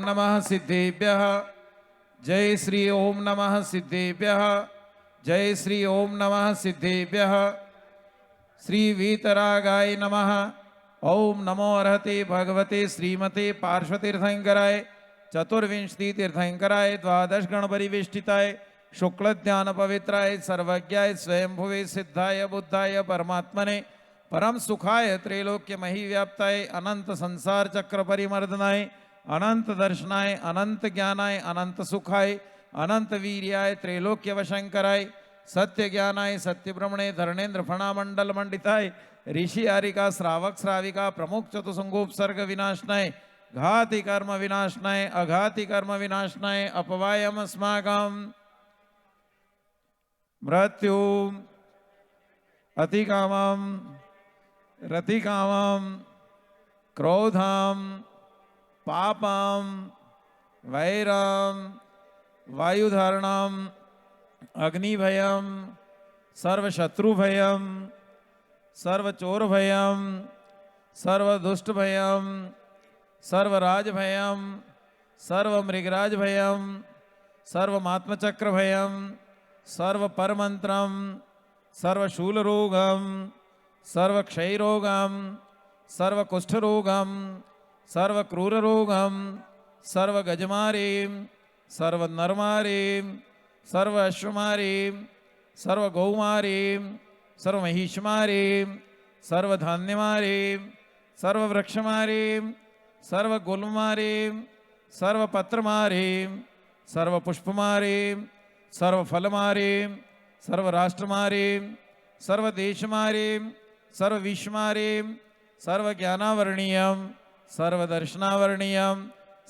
नमः सिद्धेभ्यः। जय श्री ओम नमः सिद्धेभ्यः। जय श्री ओम नमः सिद्धेभ्यः। श्री वीतरागाय नमः। ओम नमो अर्हते भगवते श्रीमते पार्श्वतीर्थंकराय चतुर्विंशति तीर्थंकराय द्वादश गण परिवेष्टिताय शुक्ल ज्ञान पवित्राय सर्वज्ञाय स्वयंभुवे सिद्धाय बुद्धाय परमात्मने परम सुखाय त्रैलोक्य मही व्याप्ताय अनंत संसार चक्र परिमर्दनाय अनंत दर्शनाय अनंत ज्ञानाय अनंत सुखाय अनंत वीर्याय त्रैलोक्य वशंकराय सत्य ज्ञानाय सत्य ब्रह्मणे धरणेन्द्र फणामंडल मंडिताय ऋषि आरिका श्रावक श्राविका प्रमुख चतुसंगोपसर्ग विनाशनाय घाति कर्म विनाशनाय अघाति कर्म विनाशनाय अपवायम अस्माकं मृत्यु अतिकामं रतिकामं क्रोधं पापं वैरं वायुधारणं अग्निभयं सर्वशत्रुभयं सर्वचोरभयं सर्वदुष्टभयं सर्वराजभयं सर्वमृगराजभयं सर्वमात्मचक्रभयं सर्वपरमंत्रं सर्वशूलरोगं सर्वक्षयरोगं सर्वकुष्ठरोगं सर्वक्रूररोगं सर्वगजमारीं सर्वनरमारीं सर्वअश्वमारीं सर्वगौमारीं सर्वमहिषमारीं सर्वधान्यमारीं सर्ववृक्षमारीं सर्वगुल्ममारीं सर्वपत्रमारीं सर्वपुष्पमारीं सर्वफलमारीं सर्वराष्ट्रमारीं सर्वदेशमारीं सर्वविश्वमारीं सर्वज्ञानावर्णीयं सर्वदर्शनावर्णीयं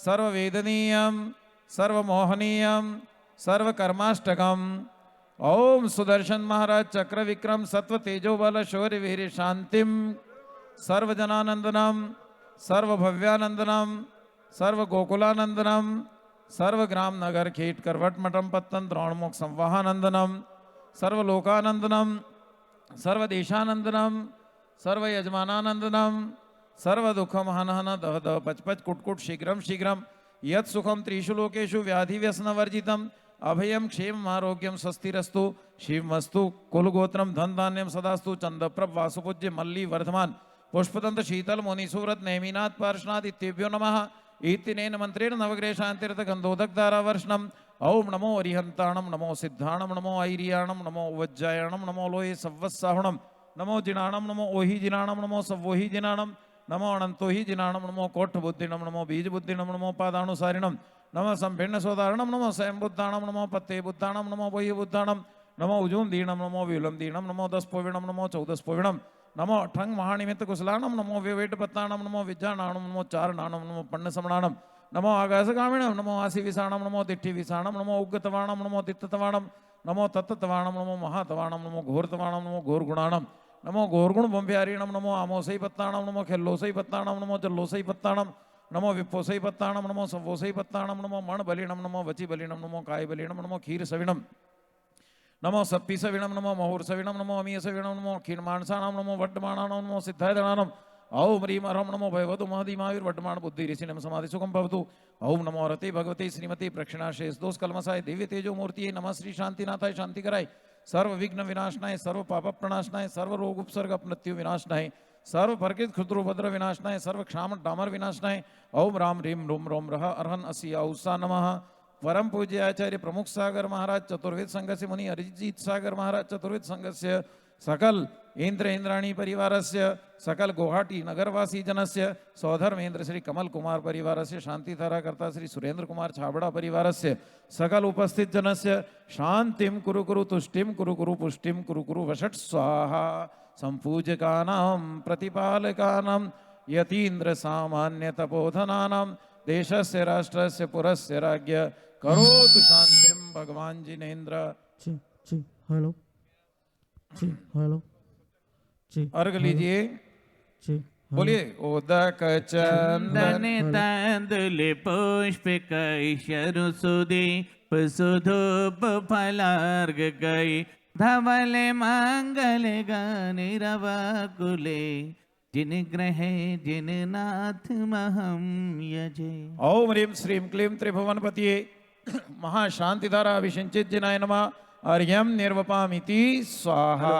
सर्ववेदनीयं सर्वमोहनीयं सर्वकर्माष्टकम् ओम सुदर्शन महाराज चक्र विक्रम सत्व तेजो बल शौर्य वीर शांतिम सर्वजनानंदनम सर्वभव्यानंदनम सर्वगोकुलानंदनम सर्वग्राम नगर खेट करवट मठम पत्तन द्रोणमुख संवाहानंदनम सर्वलोकानंदनम सर्वदेशानंदनम सर्वयजमानानंदनम सर्वदुःखम हन हन दह दह पच पच कुट कुट शीघ्रम शीघ्रम यत् सुखम त्रिषु लोकेषु व्याधि व्यसन वर्जितम अभयम क्षेम आरोग्यम स्वस्तिरस्तु शिवमस्तु कुलगोत्रम धन धान्यम सदास्तु चंद्रप्रभ वासुपूज्य मल्ली वर्धमान पुष्पदंत शीतल मुनि सुव्रत नेमिनाथ पार्श्वनाथ इत्येभ्यो नमः इत्यनेन मंत्रेण नवग्रह शांतिरथ गंधोदक धारावर्षणम ओम नमो अरिहंताणम नमो सिद्धाणम नमो ऐरियाणम नमो वज्जायणम नमो लोहे सव्वत्साहुणम नमो जिनाणम नमो ओहि जिनाणम नमो सवोहि जिनाणम नमो अनंतो ही जिनाणम नमो कोठ बुद्धिनम नमो बीज बुद्धिनम नमो पादानुसारिणम नमो संभिन्न सोदारणम नमो स्वयं बुद्धाणम नमो पत्ते बुद्धाणम नमो बहि बुद्धाणम नमो उजूम दीणम नमो विलम दीणम नमो दस पोविणम नमो चौदस पोविणम नमो ठंग महानिमित्त कुशलाणम नमो विवेट पत्ताणम नमो विज्ञानाणम नमो चारणाणम नमो पन्न समणाणम नमो आकाशगामिणम नमो आसि विसाणम नमो दिट्ठि विसाणम नमो उग्गतवाणम नमो दित्ततवाणम नमो तत्ततवाणम नमो महातवाणम नमो घोरतवाणम नमो घोरगुणाणम नमो घोरगुण बंब्यारीणम नमो आमोसई पत्ताणम नमो खेल्लोसई पत्ताणम नमो जल्लोसई पत्ताणम नमो विप्पोसई पत्ताणम नमो सवोसई पत्ताणम नमो मण बलिणम नमो वचि बलिणम नमो काय बलिणम नमो क्षीर सविणम नमो सप्पी सविणम नमो महुर सविणम नमो अमीय सविणम नमो क्षीणमानसाणम नमो वड्डमाणाणम नमो सिद्धाय दणानम औम ह्रीम हरम नमो भयवतु महदी महावीर वड्डमाण बुद्धि ऋषिनम समाधि सुखम भवतु ओम नमो रते भगवते श्रीमती प्रक्षिणाशेष दोष कलमसाय दिव्य तेजो मूर्ति नमः श्री शांतिनाथाय शांति कराय सर्व विघ्न विनाशनाय सर्व पाप प्रणाशनाय सर्व रोग उपसर्ग मृत्यु विनाशनाय सर्व फर्कित क्षुद्रोभद्र विनाशनाय सर्व क्षाम डामर विनाशनाय ओम राम ह्रीम रोम रोम रह अर्हन असिया उषा नमः परम पूज्य आचार्य प्रमुख सागर महाराज चतुर्वेद संघ से मुनि अरिजीत सागर महाराज चतुर्वेद संघ से सकल इंद्र इंद्राणी परिवारस्य सकल गुवाहाटी नगरवासी जनस्य सौधर्मेन्द्र श्री कमल कुमार परिवारस्य शांतिधारा कर्ता श्री सुरेंद्र कुमार छाबड़ा परिवारस्य सकल उपस्थित जनस्य शांतिम कुरु कुरु तुष्टिम कुरु कुरु पुष्टिम कुरु कुरु वषट स्वाहा संपूजकानां प्रतिपालकानां यतीन्द्र सामान्य तपोधनानां देशस्य राष्ट्रस्य पुरस्य राज्ञ करोतु शांतिम भगवान जिनेन्द्र। हेलो हेलो अर्घ लीजिए। बोलिए उदक चंदन तंदुल पुष्प कैशरु सुदीप सुधूप फलार्घ गई धवल मंगल गनिरवकुले जिन ग्रहे जिन नाथ महम यजे। ओम ह्रीं श्रीं क्लीं त्रिभुवनपतिये महाशांतिधारा अभिषिंचित जिनाय नमः। अर्घ्यम निर्वपामिति स्वाहा।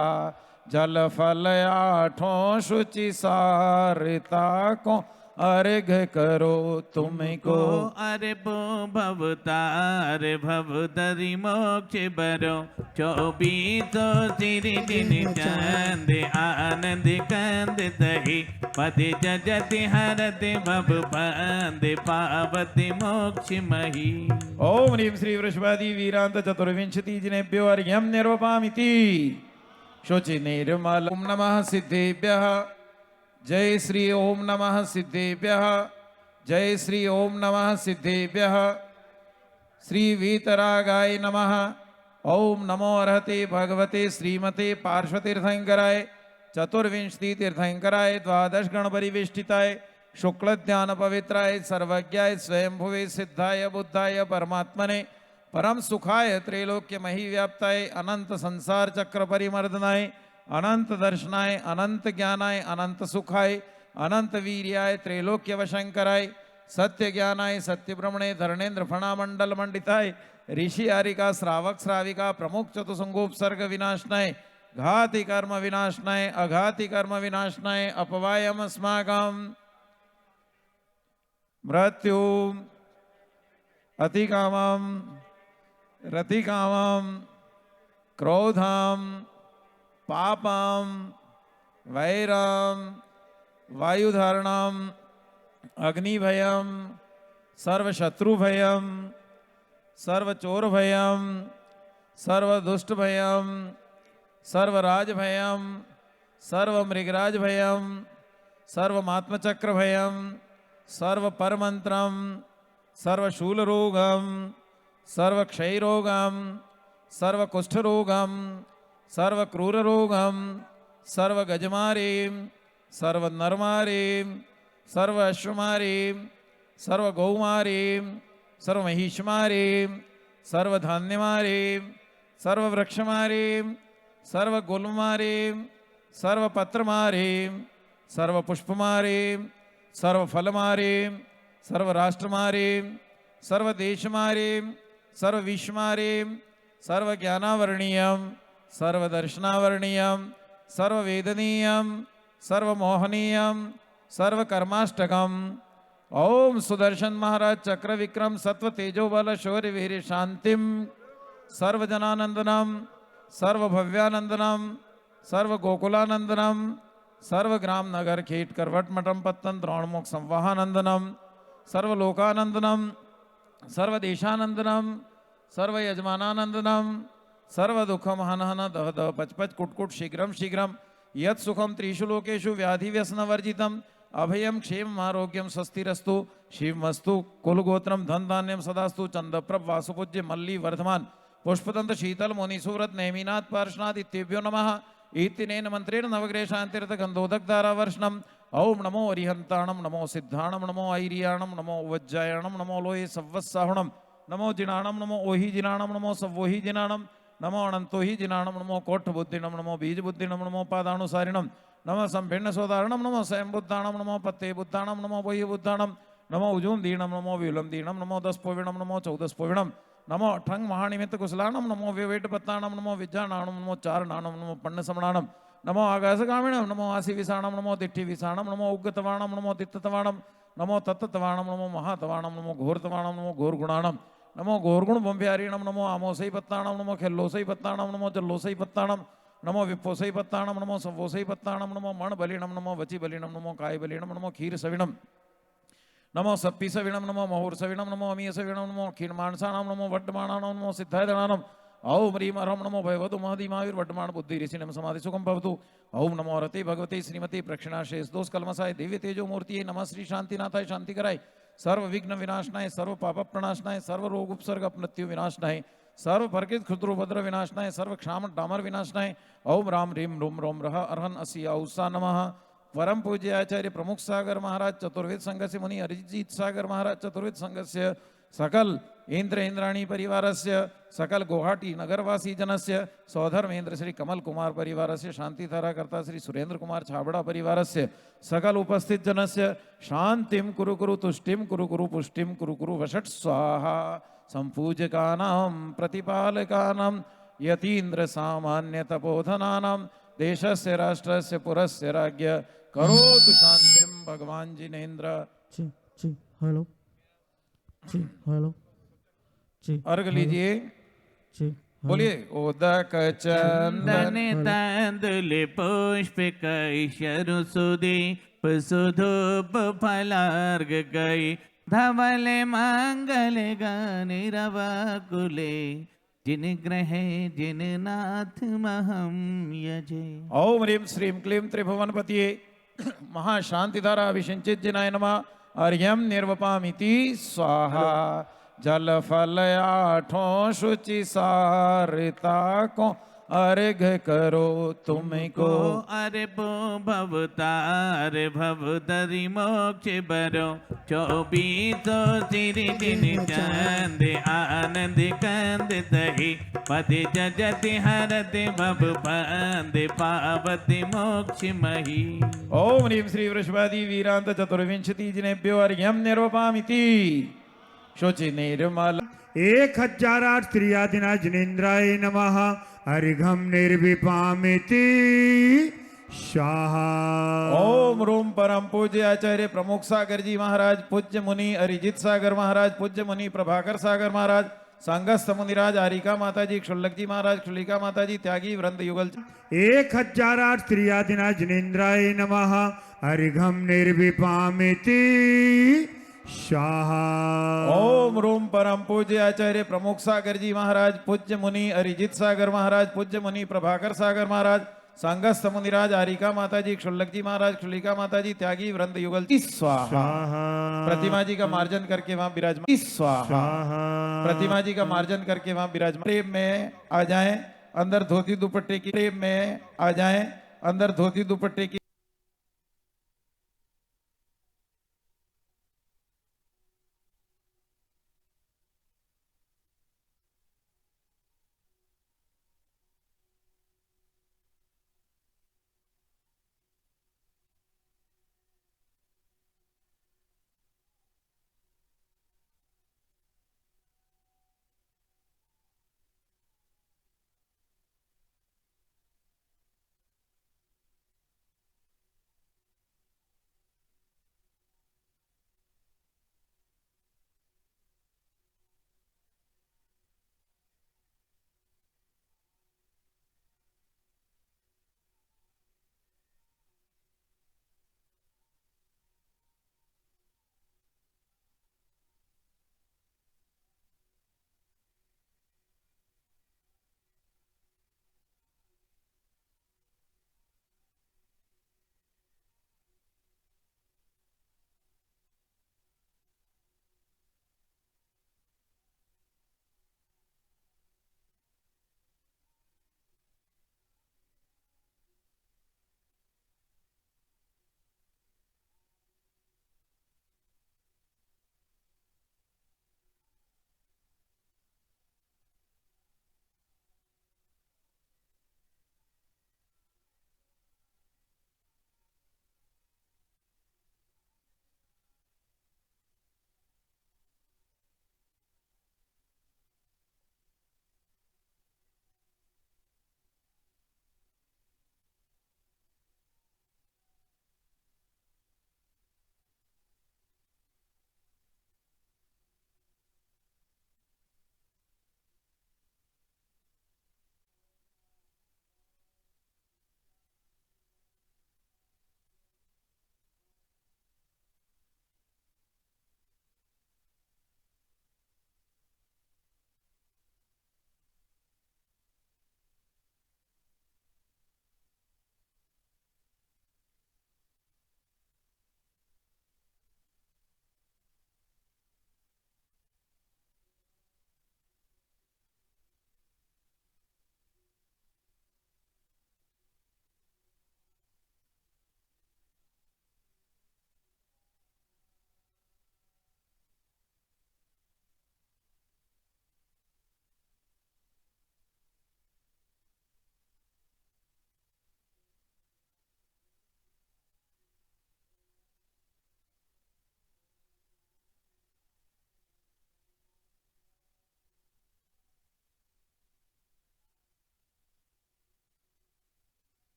जल फल आठों शुचि सारिता को अर्घ करो तुमको। अरे बो भवतार भव दरि मोक्ष बरो। 24 सिरि जिन चंद आनंद कंद तहि। पति जजति हरति भव बंद पावति मोक्ष मही। ओम ह्रीं श्री वृषभादि वीरांत चतुर्विंशति जिनेभ्यो अर्घ्यम निर्वपामिति शुचि निर्मल। ओम नमः सिद्धेभ्यः। जय श्री ओम नमः सिद्धेभ्यः। जय श्री ओम नमः सिद्धेभ्यः। श्री वीतरागाय नमः। ओम नमो अर्हते भगवते श्रीमते पार्श्वतीर्थंकराय चतुर्विंशति तीर्थंकराय द्वादश गण परिवेष्टिताय शुक्ल ध्यान पवित्राय सर्वज्ञाय स्वयंभुवे सिद्धाय बुद्धाय परमात्मने परम सुखाय त्रैलोक्य मही व्याप्ताय अनंत संसार चक्र परिमर्दनाय अनंत दर्शनाय अनंत ज्ञानाय अनंत सुखाय अनंत वीर्याय त्रैलोक्य वशंकराय सत्य ज्ञानाय सत्य ब्रह्मणे धर्णेन्द्र फणामंडल मंडिताय ऋषि आरिका श्रावक श्राविका प्रमुख चतुसंगोपसर्ग विनाशनाय घाति कर्म विनाशनाय अघाति कर्म विनाशनाय अपवायम अस्माकम मृत्यु अतिकामम रतिकामम क्रोधम पापम वैरम वायुधारणम अग्निभयम सर्वशत्रुभयम सर्वचोरभयम सर्वदुष्टभयम सर्वराजभयम सर्वमृगराजभयम सर्वमात्मचक्रभयम सर्वपरमंत्रम सर्वशूलरोगम सर्वक्षयरोगम सर्वकुष्ठरोगम सर्वक्रूररोगम सर्वगजमारीं सर्वनरमारीं सर्वअश्वमारीं सर्वगौमारीं सर्वमहिषमारीं सर्वधान्यमारीं सर्ववृक्षमारीं सर्वगुल्ममारीं सर्वपत्रमारीं सर्वपुष्पमारीं सर्वफलमारीं सर्वराष्ट्रमारीं सर्वदेशमारीं सर्वविश्वमारीं सर्वज्ञानावर्णीयं सर्वदर्शनावर्णीयं सर्ववेदनीयं सर्वमोहनीयं सर्वकर्माष्टकम्। ओम सुदर्शन महाराज चक्र विक्रम सत्व तेजो बल शौर्य वीर शांतिम सर्वजनानंदनम सर्वभव्यानंदनम सर्वगोकुलानंदनम सर्वग्राम नगर खेट करवट मठम पत्तन द्रोणमुख संवाहानंदनम सर्वलोकानंदनम सर्वदेशानंदनम सर्वयजमानानंदनम सर्वदुःखम हन हन दह दह पच पच कुट कुट शीघ्रम शीघ्रम यत् सुखम त्रिषु लोकेषु व्याधि व्यसन वर्जितम अभयम क्षेम आरोग्यम स्वस्तिरस्तु शिवमस्तु कुलगोत्रम धन धान्यम सदास्तु चंद्रप्रभ वासुपूज्य मल्ली वर्धमान पुष्पदंत शीतल मुनिसुव्रत नेमिनाथ पार्श्वनाथ इत्येभ्यो नमः। इत्यनेन मंत्रेण नवग्रह शांतिरत गंधोदक धारावर्षणम। ओम नमो अरिहंताणम नमो सिद्धाणम नमो ऐरियाणम नमो वज्जायणम नमो लोहे सव्वत्साहुणम नमो जिनाणम नमो ओहि जिनाणम नमो सवोहि जिनाणम नमो अनंतो ही जिनाणम नमो कोठ बुद्धिनम नमो बीज बुद्धिनम नमो पादानुसारिणम नमो संभिन्न सोदारणम नमो स्वयं बुद्धाणम नमो पत्ते बुद्धाणम नमो वही बुद्धाणम नमो उजूम दीणम नमो विलम दीणम नमो दस्पोविणम नमो चौदस्पोविणम नमो ठंग महानिमित्त कुशलाणम नमो विवेट पत्ताणम नमो विज्ञानाणम नमो चारणाणम नमो पन्न समणाणम नमो आकाशगामिणम नमो आसि विसाणम नमो दिट्ठि विसाणम नमो उग्गतवाणम नमो दित्ततवाणम नमो तत्ततवाणम नमो महातवाणम नमो घोरतवाणम नमो घोरगुणाणम नमो घोरगुण बंब्यारीणम नमो आमोसई पत्ताणम नमो खेल्लोसई पत्ताणम नमो जल्लोसई पत्ताणम नमो विप्पोसई पत्ताणम नमो सवोसई पत्ताणम नमो मण बलिणम नमो वची बलिणम नमो काय बलिणम नमो खीर सविणम नमो सप्पी सविणम नमो महुर सविणम नमो अमीय सविणम नमो क्षीण मानसाणम नमो वड्डमाणाणम नमो सिद्धाय दणानम ओम ह्रीम अरम नमो भयवतु महदी महावीर वड्डमाण बुद्धि ऋषिणम समाधि सुखम भवतु। ओम नमो रते भगवते श्रीमती प्रक्षिणाशेष दोष कलमसाय दिव्य तेजो मूर्ति नमः श्री शांतिनाथाय शांति कराय सर्व विघ्न विनाशनाय सर्व पाप प्रणाशनाय सर्व रोग उपसर्ग अपमृत्यु विनाशनाय सर्व परकित क्षुद्रोपद्र विनाशनाय सर्व क्षाम डामर विनाशनाय। ओम राम ह्रीम रूम रोम रह अर्हन असिया उषा नमः। परम पूज्य आचार्य प्रमुख सागर महाराज चतुर्वेद संघ से मुनि अरिजीत सागर महाराज चतुर्वेद संघ से सकल इंद्र इंद्राणी परिवारस्य सकल गुवाहाटी नगरवासी जनस्य सौधर्मेंद्र श्री कमल कुमार परिवारस्य शांतिधारा कर्ता श्री सुरेंद्र कुमार छाबड़ा परिवारस्य सकल उपस्थित जनस्य शांतिम कुरु कुरु तुष्टिम कुरु कुरु पुष्टिम कुरु कुरु वषट स्वाहा संपूजकानां प्रतिपालकानां यतीन्द्र सामान्य तपोधनानां देशस्य राष्ट्रस्य पुरस्य राज्ञ करोतु शांतिम भगवान जिनेन्द्र। जी जी हेलो जी हेलो जी अर्घ लीजिए। जी बोलिए उदक चंदन चंदन तंदुल पुष्प कैशरु सुदीप सुधूप फलार्घ गई धवल मंगल गनिरवकुले जिन ग्रह जिन नाथ महम यजे। ओम ह्रीं श्रीं क्लीं त्रिभुवनपतिये महाशांतिधारा अभिषिंचित जिनाय नमः। अर्घ्यम निर्वपामिति स्वाहा। जल फल आठों शुचि सारिता को अर्घ करो तुमको। अरे बो भवतार भवतरि मोक्ष बरो 24 सिरि दिन चंद आनंद कंद तहि पति जजति हरति भव बंद पावति मोक्ष मही। ओम ह्रीं श्री वृषभादि वीरांत चतुर्विंशति जिनेभ्यो अर्घ्यम निर्वपामिति शुचि निर्मल। 1008 स्त्रियादिना जिनेन्द्राय नमः। अर्घम निर्विपामिति स्वाहा। ओम रूम परम पूज्य आचार्य प्रमुख सागर जी महाराज, पूज्य मुनि अरिजीत सागर महाराज, पूज्य मुनि प्रभाकर सागर महाराज, संगस्थ मुनिराज आरिका माता जी, क्षुल्लक जी महाराज, क्षुलिका माता जी, त्यागी वृंद युगल। 1008 स्त्रियादिना जिनेन्द्राय नमः। अर्घम निर्विपामिति स्वाहा। ओम रूम परम पूज्य आचार्य प्रमुख सागर जी महाराज, पूज्य मुनि अरिजीत सागर महाराज, पूज्य मुनि प्रभाकर सागर महाराज, संगस्थ मुनिराज आरिका माता जी, क्षुल्लक जी महाराज, क्षुलिका माता जी, त्यागी वृंद युगल। स्वाहा। प्रतिमा जी का मार्जन करके वहां विराजमान। स्वाहा। प्रतिमा जी का मार्जन करके वहां विराजमान। प्रेम में आ जाएं अंदर धोती दुपट्टे की। प्रेम में आ जाएं अंदर धोती दुपट्टे की।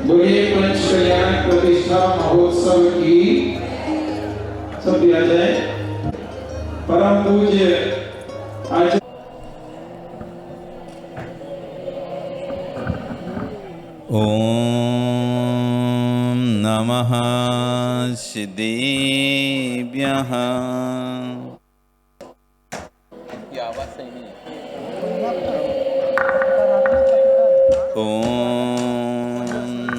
बोलिए पंच कल्याण प्रतिष्ठा महोत्सव की सब दिया जाए। परम पूज्य आचार्य ओम नमः सिद्धेभ्यः। की आवाज सही नहीं है। ओम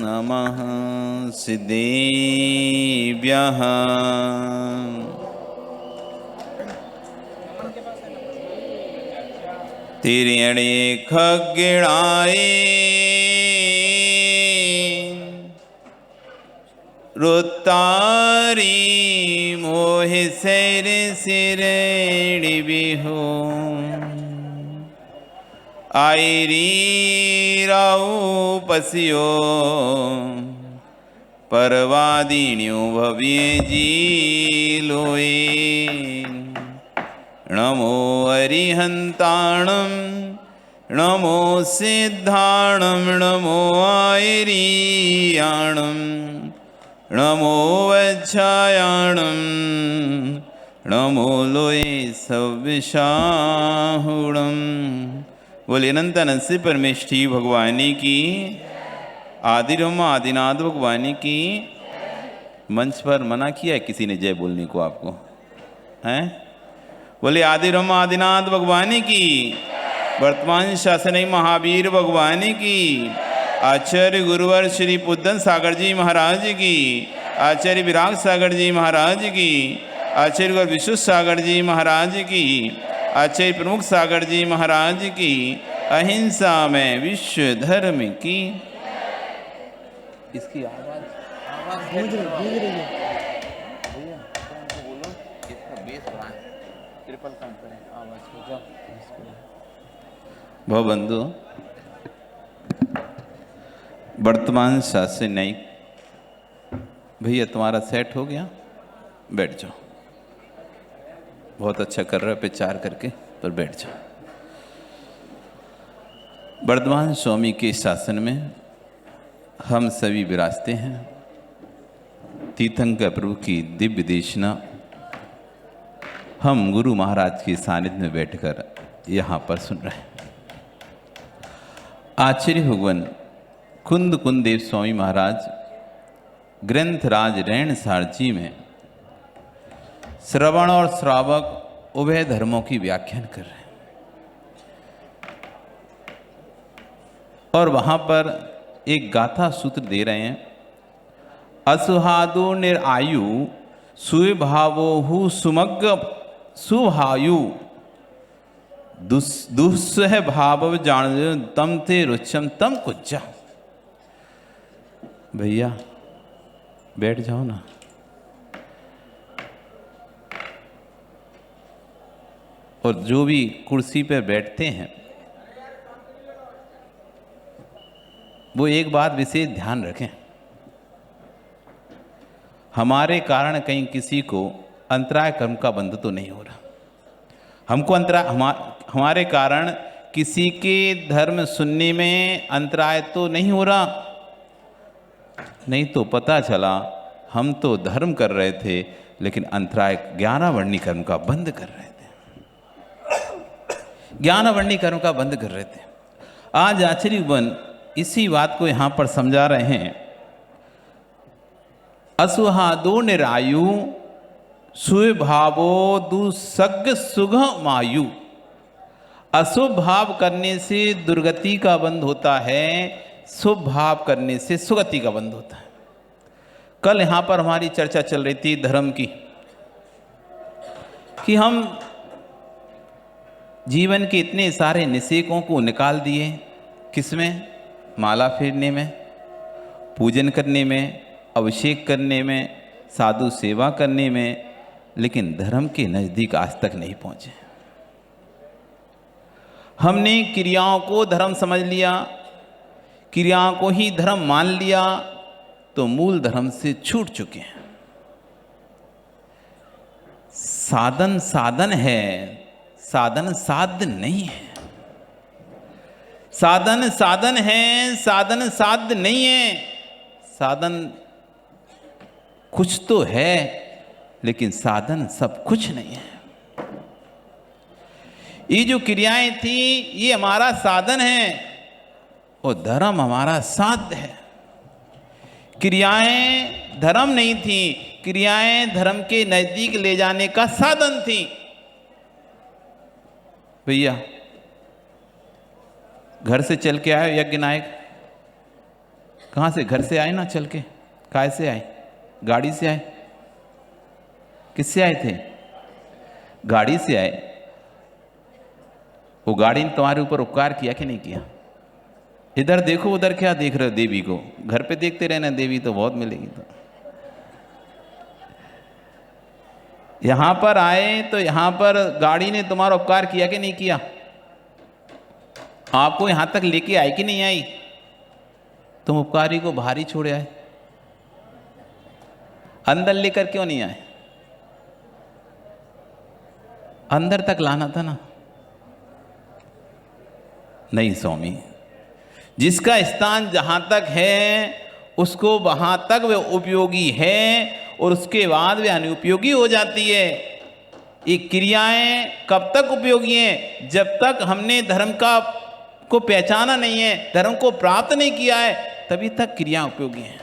नमः सिद्धेभ्यः। तिर्यणे खग्गिणाये रुतारी मोहि सिर सिरणी बिहु आयरी राउ पसियो परवादिन्यो भव्य जी लोए। नमो अरिहंताणं नमो सिद्धाणं नमो आयरीयाणं नमो वज्रायाणं नमो लोये सव्यसाहुणं। बोले अनंत अनंत से परमेष्ठी भगवानी की, आदिरम आदिनाथ भगवानी की। मंच पर मना किया है किसी ने जय बोलने को आपको, हैं? बोले आदिरम आदिनाथ भगवानी की, वर्तमान शासनिक महावीर भगवानी की, आचार्य गुरुवर श्री पुद्धन सागर जी महाराज की, आचार्य विराग सागर जी महाराज की, आचार्य गुरु विश्व सागर जी महाराज की, आचार्य प्रमुख सागर जी महाराज की, अहिंसा में विश्व धर्म की। इसकी आवाज गूंज रही है। भैया उनको बोलो इसका बेस बढ़ाएं, ट्रिपल कम करें आवाज को। जाओ भाव बंधु, वर्तमान शासन न्यायिक भैया तुम्हारा सेट हो गया, बैठ जाओ। बहुत अच्छा कर रहे हो प्रचार करके, पर बैठ जाओ। वर्धमान स्वामी के शासन में हम सभी विराजते हैं। तीर्थंकर प्रभु की दिव्य देशना हम गुरु महाराज के सानिध्य में बैठकर यहाँ पर सुन रहे हैं। आचार्य भगवान कुंद कुंदेव स्वामी महाराज ग्रंथराज रैणसार जी में श्रवण और श्रावक उभय धर्मों की व्याख्यान कर रहे हैं, और वहां पर एक गाथा सूत्र दे रहे हैं। असुहादो निरायु सुभावोहु सुमग्ग सुभायु दुस्सह भाव जान तम ते रुचम तम कुज्जा। भैया बैठ जाओ ना। और जो भी कुर्सी पर बैठते हैं वो एक बात विशेष ध्यान रखें। हमारे कारण कहीं किसी को अंतराय कर्म का बंध तो नहीं हो रहा। हमको अंतराय हमारे कारण किसी के धर्म सुनने में अंतराय तो नहीं हो रहा। नहीं तो पता चला हम तो धर्म कर रहे थे लेकिन अंतराय 11 वर्णी कर्म का बंद कर रहे थे, 11 वर्णी कर्म का बंद कर रहे थे। आज आचार्य वन इसी बात को यहां पर समझा रहे हैं। असुहादो निरायु सुभावो दुसग सुघ मायु। अशुभ भाव करने से दुर्गति का बंध होता है, शुभ भाव करने से सुगति का बंध होता है। कल यहाँ पर हमारी चर्चा चल रही थी धर्म की, कि हम जीवन के इतने सारे निषेकों को निकाल दिए। किसमें? माला फेरने में, पूजन करने में, अभिषेक करने में, साधु सेवा करने में, लेकिन धर्म के नज़दीक आज तक नहीं पहुँचे। हमने क्रियाओं को धर्म समझ लिया, क्रियाओं को ही धर्म मान लिया, तो मूल धर्म से छूट चुके हैं। साधन साधन है, साधन साध्य नहीं है। साधन साधन है, साधन साध्य नहीं है। साधन कुछ तो है लेकिन साधन सब कुछ नहीं है। ये जो क्रियाएं थी ये हमारा साधन है और धर्म हमारा साध्य है। क्रियाएं धर्म नहीं थी, क्रियाएं धर्म के नजदीक ले जाने का साधन थी। भैया घर से चल के आए यज्ञ नायक? कहाँ से? घर से आए ना चल के? काय से आए? गाड़ी से आए? किससे आए थे? गाड़ी से आए। वो गाड़ी ने तुम्हारे ऊपर उपकार किया कि नहीं किया? इधर देखो उधर क्या देख रहे हो देवी को? घर पे देखते रहना, देवी तो बहुत मिलेगी। तो यहां पर आए तो यहां पर गाड़ी ने तुम्हारा उपकार किया कि नहीं किया? आपको यहां तक लेके आई कि नहीं आई? तुम उपकारी को बाहर ही छोड़े आए, अंदर लेकर क्यों नहीं आए? अंदर तक लाना था ना। नहीं स्वामी, जिसका स्थान जहां तक है उसको वहां तक वह उपयोगी है और उसके बाद वह अनुपयोगी हो जाती है। ये क्रियाएं कब तक उपयोगी हैं? जब तक हमने धर्म को पहचाना नहीं है, धर्म को प्राप्त नहीं किया है, तभी तक क्रियाएं उपयोगी हैं।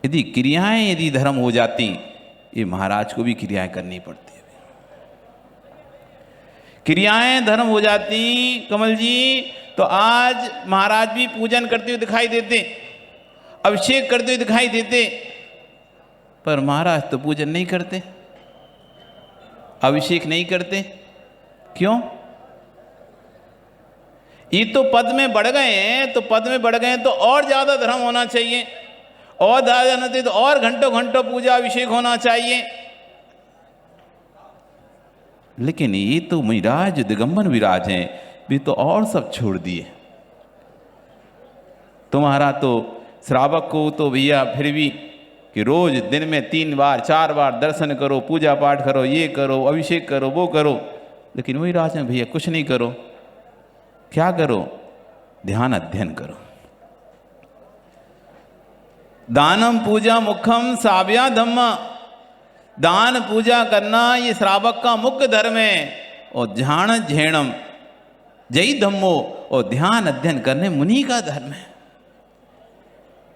यदि क्रियाएं यदि धर्म हो जाती, ये महाराज को भी क्रियाएं करनी पड़ती। क्रियाएं धर्म हो जाती कमल जी, तो आज महाराज भी पूजन करते हुए दिखाई देते, अभिषेक करते हुए दिखाई देते, पर महाराज तो पूजन नहीं करते, अभिषेक नहीं करते। क्यों? ये तो पद में बढ़ गए हैं, तो पद में बढ़ गए हैं तो और ज्यादा धर्म होना चाहिए, और ज्यादा होना चाहिए, तो और घंटों घंटों पूजा अभिषेक होना चाहिए। लेकिन ये तो महाराज दिगंबर विराज हैं, वे तो और सब छोड़ दिए। तुम्हारा तो श्रावक को तो भैया फिर भी कि रोज दिन में 3 बार 4 बार दर्शन करो, पूजा पाठ करो, ये करो, अभिषेक करो, वो करो, लेकिन वही राज में भैया कुछ नहीं करो। क्या करो? ध्यान अध्ययन करो। दानम पूजा मुखम साव्या धम्म। दान पूजा करना ये श्रावक का मुख्य धर्म है, और ध्यान झेणम जय धम्मो, और ध्यान अध्ययन करने मुनि का धर्म है।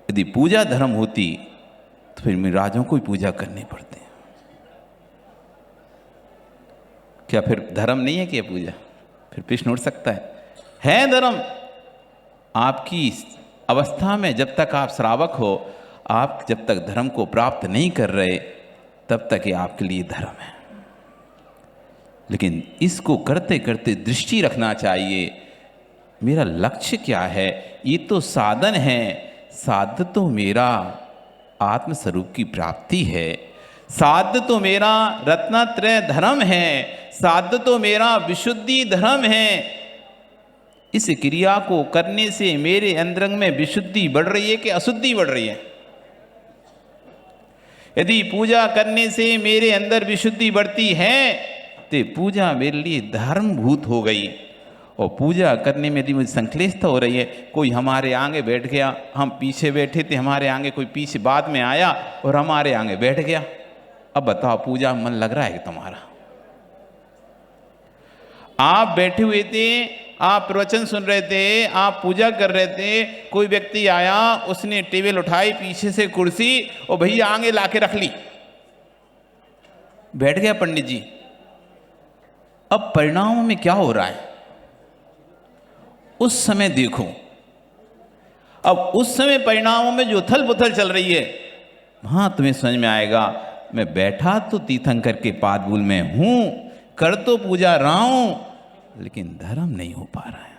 यदि पूजा धर्म होती तो फिर राजों को ही पूजा करनी पड़ती। क्या फिर धर्म नहीं है क्या पूजा? फिर प्रश्न उठ सकता है धर्म। आपकी अवस्था में जब तक आप श्रावक हो, आप जब तक धर्म को प्राप्त नहीं कर रहे, तब तक ये आपके लिए धर्म है। लेकिन इसको करते करते दृष्टि रखना चाहिए, मेरा लक्ष्य क्या है? ये तो साधन है, साध्य तो मेरा आत्मस्वरूप की प्राप्ति है, साध्य तो मेरा रत्नत्रय धर्म है, साध्य तो मेरा विशुद्धि धर्म है। इस क्रिया को करने से मेरे अंतरंग में विशुद्धि बढ़ रही है कि अशुद्धि बढ़ रही है? यदि पूजा करने से मेरे अंदर विशुद्धि बढ़ती है तो पूजा मेरे लिए धर्मभूत हो गई। और पूजा करने में यदि मुझे संक्लिष्टता हो रही है, कोई हमारे आगे बैठ गया, हम पीछे बैठे थे, हमारे आगे कोई पीछे बाद में आया और हमारे आगे बैठ गया, अब बताओ पूजा में मन लग रहा है कि तुम्हारा? आप बैठे हुए थे, आप प्रवचन सुन रहे थे, आप पूजा कर रहे थे, कोई व्यक्ति आया, उसने टेबल उठाई पीछे से कुर्सी और भैया आगे लाके रख ली, बैठ गया पंडित जी। अब परिणाम में क्या हो रहा है उस समय देखो। अब उस समय परिणामों में जो उथल पुथल चल रही है, हाँ तुम्हें समझ में आएगा। मैं बैठा तो तीर्थंकर के पादमूल में हूं, कर तो पूजा रहा हूं, लेकिन धर्म नहीं हो पा रहा है।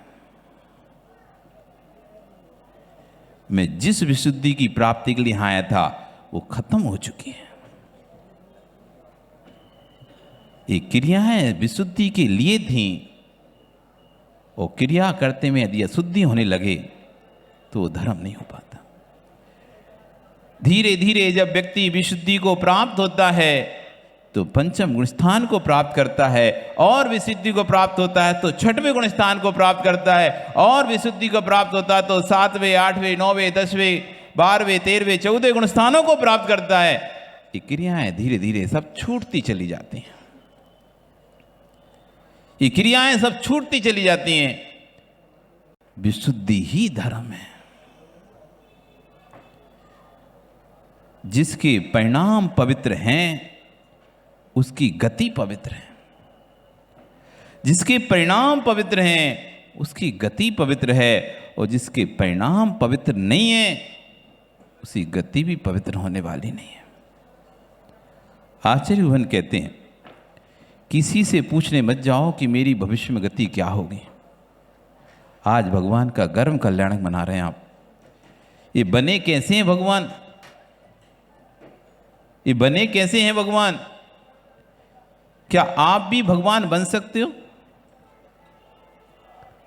मैं जिस विशुद्धि की प्राप्ति के लिए आया था वो खत्म हो चुकी है। ये क्रियाएं विशुद्धि के लिए थी, और क्रिया करते में यदि अशुद्धि होने लगे तो वो धर्म नहीं हो पाता। धीरे धीरे जब व्यक्ति विशुद्धि को प्राप्त होता है तो पंचम गुण स्थान को प्राप्त करता है, और विशुद्धि को प्राप्त होता है तो छठवें गुण स्थान को प्राप्त करता है, और विशुद्धि को प्राप्त होता है तो 7वें 8वें 9वें 10वें 12वें 13वें 14वें गुण स्थानों को प्राप्त करता है। ये क्रियाएं धीरे धीरे सब छूटती चली जाती हैं। ये क्रियाएं सब छूटती चली जाती हैं। विशुद्धि ही धर्म है। जिसके परिणाम पवित्र हैं उसकी गति पवित्र है। जिसके परिणाम पवित्र हैं उसकी गति पवित्र है, और जिसके परिणाम पवित्र नहीं है उसकी गति भी पवित्र होने वाली नहीं है। आचार्य भगवान कहते हैं, किसी से पूछने मत जाओ कि मेरी भविष्य में गति क्या होगी। आज भगवान का गर्म कल्याणक मना रहे हैं आप। ये बने कैसे हैं भगवान? ये बने कैसे हैं भगवान? क्या आप भी भगवान बन सकते हो?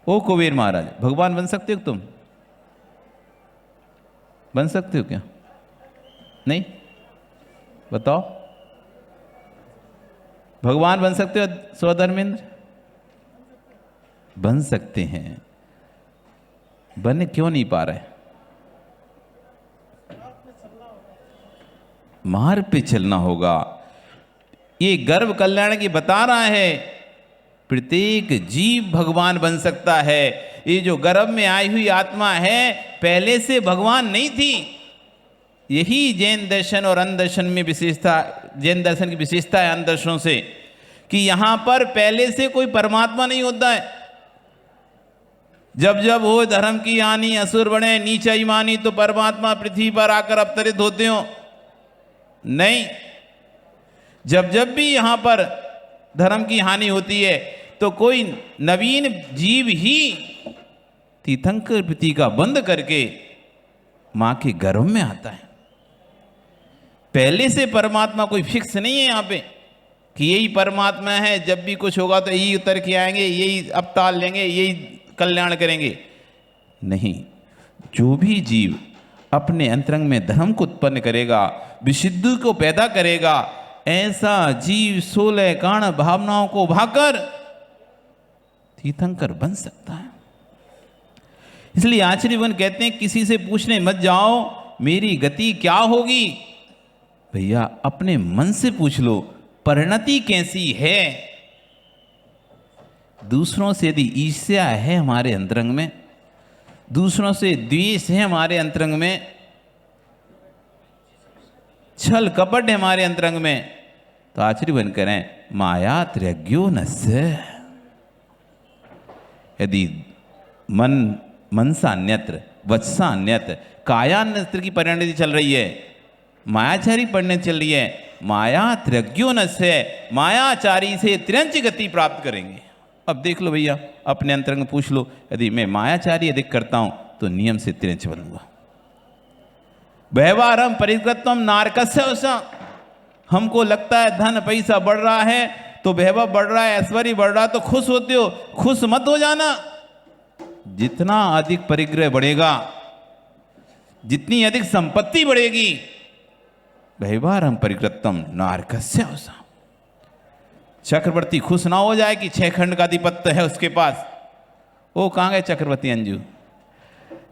ओ कुबेर महाराज, भगवान बन सकते हो तुम? बन सकते हो क्या? नहीं? बताओ, भगवान बन सकते हो स्वधर्मेंद्र? बन सकते हैं। बन क्यों नहीं पा रहे? मार्ग पे चलना होगा। ये गर्भ कल्याण की बता रहा है, प्रत्येक जीव भगवान बन सकता है। ये जो गर्भ में आई हुई आत्मा है पहले से भगवान नहीं थी। यही जैन दर्शन और अन्य दर्शन में विशेषता, जैन दर्शन की विशेषता है अन्य दर्शनों से, कि यहां पर पहले से कोई परमात्मा नहीं होता है। जब जब हो धर्म की हानि, असुर बने, नीचाई मानी, तो परमात्मा पृथ्वी पर आकर अवतरित होते हो? नहीं। जब जब भी यहां पर धर्म की हानि होती है तो कोई नवीन जीव ही तीर्थंकर प्रति का बंद करके मां के गर्भ में आता है। पहले से परमात्मा कोई फिक्स नहीं है यहां पे कि यही परमात्मा है, जब भी कुछ होगा तो यही उतर के आएंगे, यही अवतार लेंगे, यही कल्याण करेंगे। नहीं, जो भी जीव अपने अंतरंग में धर्म को उत्पन्न करेगा, विशुद्धि को पैदा करेगा, ऐसा जीव 16 कारण भावनाओं को भाकर तीर्थंकर बन सकता है। इसलिए आचार्यवन कहते हैं, किसी से पूछने मत जाओ मेरी गति क्या होगी। भैया अपने मन से पूछ लो, परिणति कैसी है। दूसरों से यदि ईर्ष्या है हमारे अंतरंग में, दूसरों से द्वेष है हमारे अंतरंग में, छल कपट है हमारे अंतरंग में, तो आचार्य बन करें माया त्रयज्ञो नस्य। यदि मनसा अन्यत्र, वचसा अन्यत्र, कायान्यत्र की परिणति चल रही है, मायाचारी परिणति चल रही है, माया त्रयज्ञो नस्य, मायाचारी से त्र्यंच गति प्राप्त करेंगे। अब देख लो भैया, अपने अंतरंग में पूछ लो, यदि मैं मायाचारी अधिक करता हूं तो नियम से त्रिंच बनूंगा। व्यवहारम परिकृतम नारकस्य वशा। हमको लगता है धन पैसा बढ़ रहा है तो वैभव बढ़ रहा है, ऐश्वर्य बढ़ रहा है तो खुश होते हो। खुश मत हो जाना। जितना अधिक परिग्रह बढ़ेगा, जितनी अधिक संपत्ति बढ़ेगी, व्यवहारम परिकृतम नारकस्य वसा। चक्रवर्ती खुश ना हो जाए कि 6 खंड का आधिपत्य है उसके पास। वो कहाँ गए चक्रवर्ती अंजू?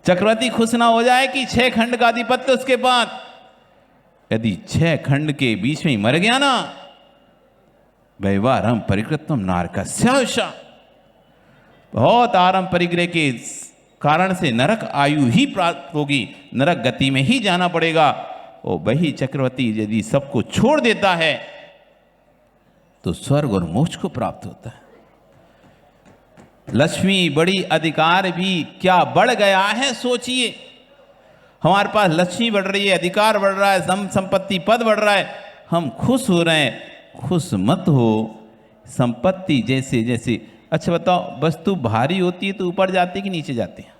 चक्रवर्ती खुश ना हो जाए कि 6 खंड का आधिपत्य उसके पास। यदि 6 खंड के बीच में ही मर गया ना, व्यवहारम परिकृतम नारकस्य वसा, बहुत आराम परिग्रह के कारण से नरक आयु ही प्राप्त होगी, नरक गति में ही जाना पड़ेगा। और वही चक्रवर्ती यदि सबको छोड़ देता है तो स्वर्ग और मोक्ष को प्राप्त होता है। लक्ष्मी बड़ी, अधिकार भी क्या बढ़ गया है सोचिए। हमारे पास लक्ष्मी बढ़ रही है, अधिकार बढ़ रहा है, संपत्ति पद बढ़ रहा है, हम खुश हो रहे हैं। खुश मत हो। संपत्ति जैसे जैसे, अच्छा बताओ, वस्तु भारी होती है तो ऊपर जाती है कि नीचे जाती है?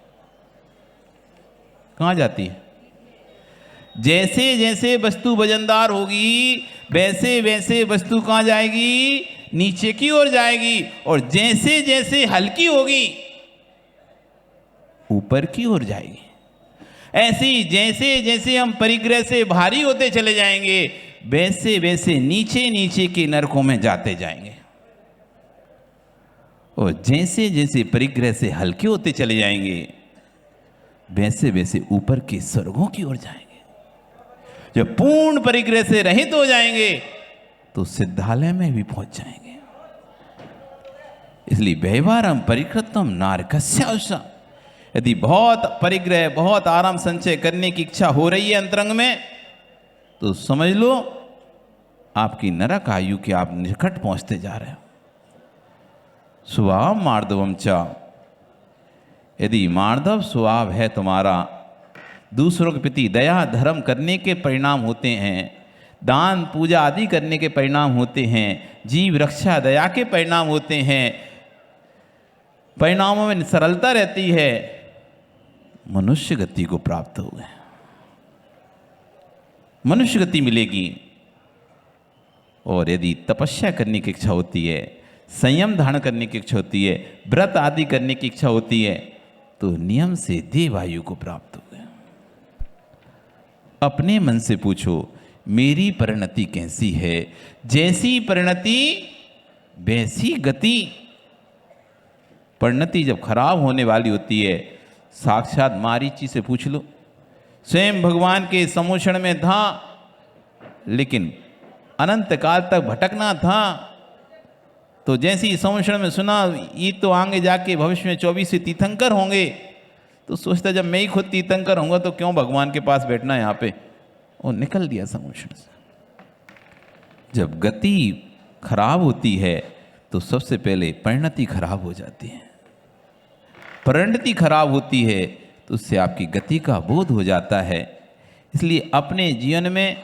कहाँ जाती है? जैसे जैसे वस्तु वजनदार होगी वैसे वैसे वस्तु कहाँ जाएगी? नीचे की ओर जाएगी। और जैसे जैसे हल्की होगी ऊपर की ओर जाएगी। ऐसे ही जैसे जैसे हम परिग्रह से भारी होते चले जाएंगे वैसे वैसे नीचे नीचे के नरकों में जाते जाएंगे। और जैसे जैसे परिग्रह से हल्के होते चले जाएंगे वैसे वैसे ऊपर के स्वर्गों की ओर जाएंगे। जब पूर्ण परिग्रह से रहित हो जाएंगे तो सिद्धालय में भी पहुंच जाएंगे। इसलिए व्यवहारम परिकृतम नारकस्य वसा। यदि बहुत परिग्रह, बहुत आराम संचय करने की इच्छा हो रही है अंतरंग में, तो समझ लो आपकी नरक आयु के आप निकट पहुंचते जा रहे हो। स्वभाव मार्दवम चा, यदि मार्दव स्वभाव है तुम्हारा, दूसरों के प्रति दया धर्म करने के परिणाम होते हैं, दान पूजा आदि करने के परिणाम होते हैं, जीव रक्षा दया के परिणाम होते हैं, परिणामों में सरलता रहती है, मनुष्य गति को प्राप्त हो गए। मनुष्य गति मिलेगी। और यदि तपस्या करने की इच्छा होती है, संयम धारण करने की इच्छा होती है, व्रत आदि करने की इच्छा होती है, तो नियम से देवायु को प्राप्त हो गए। अपने मन से पूछो मेरी परिणति कैसी है? जैसी परिणति वैसी गति। परिणति जब खराब होने वाली होती है, साक्षात मारीची से पूछ लो। स्वयं भगवान के सम्मोषण में था लेकिन अनंत काल तक भटकना था, तो जैसे ही सम्मोषण में सुना ये तो आगे जाके भविष्य में 24 तीर्थंकर होंगे, तो सोचता जब मैं ही खुद तीर्थंकर होऊंगा तो क्यों भगवान के पास बैठना है यहाँ पे, और निकल दिया सम्मोषण से। जब गति खराब होती है तो सबसे पहले परिणति खराब हो जाती है। परिणति खराब होती है तो उससे आपकी गति का बोध हो जाता है। इसलिए अपने जीवन में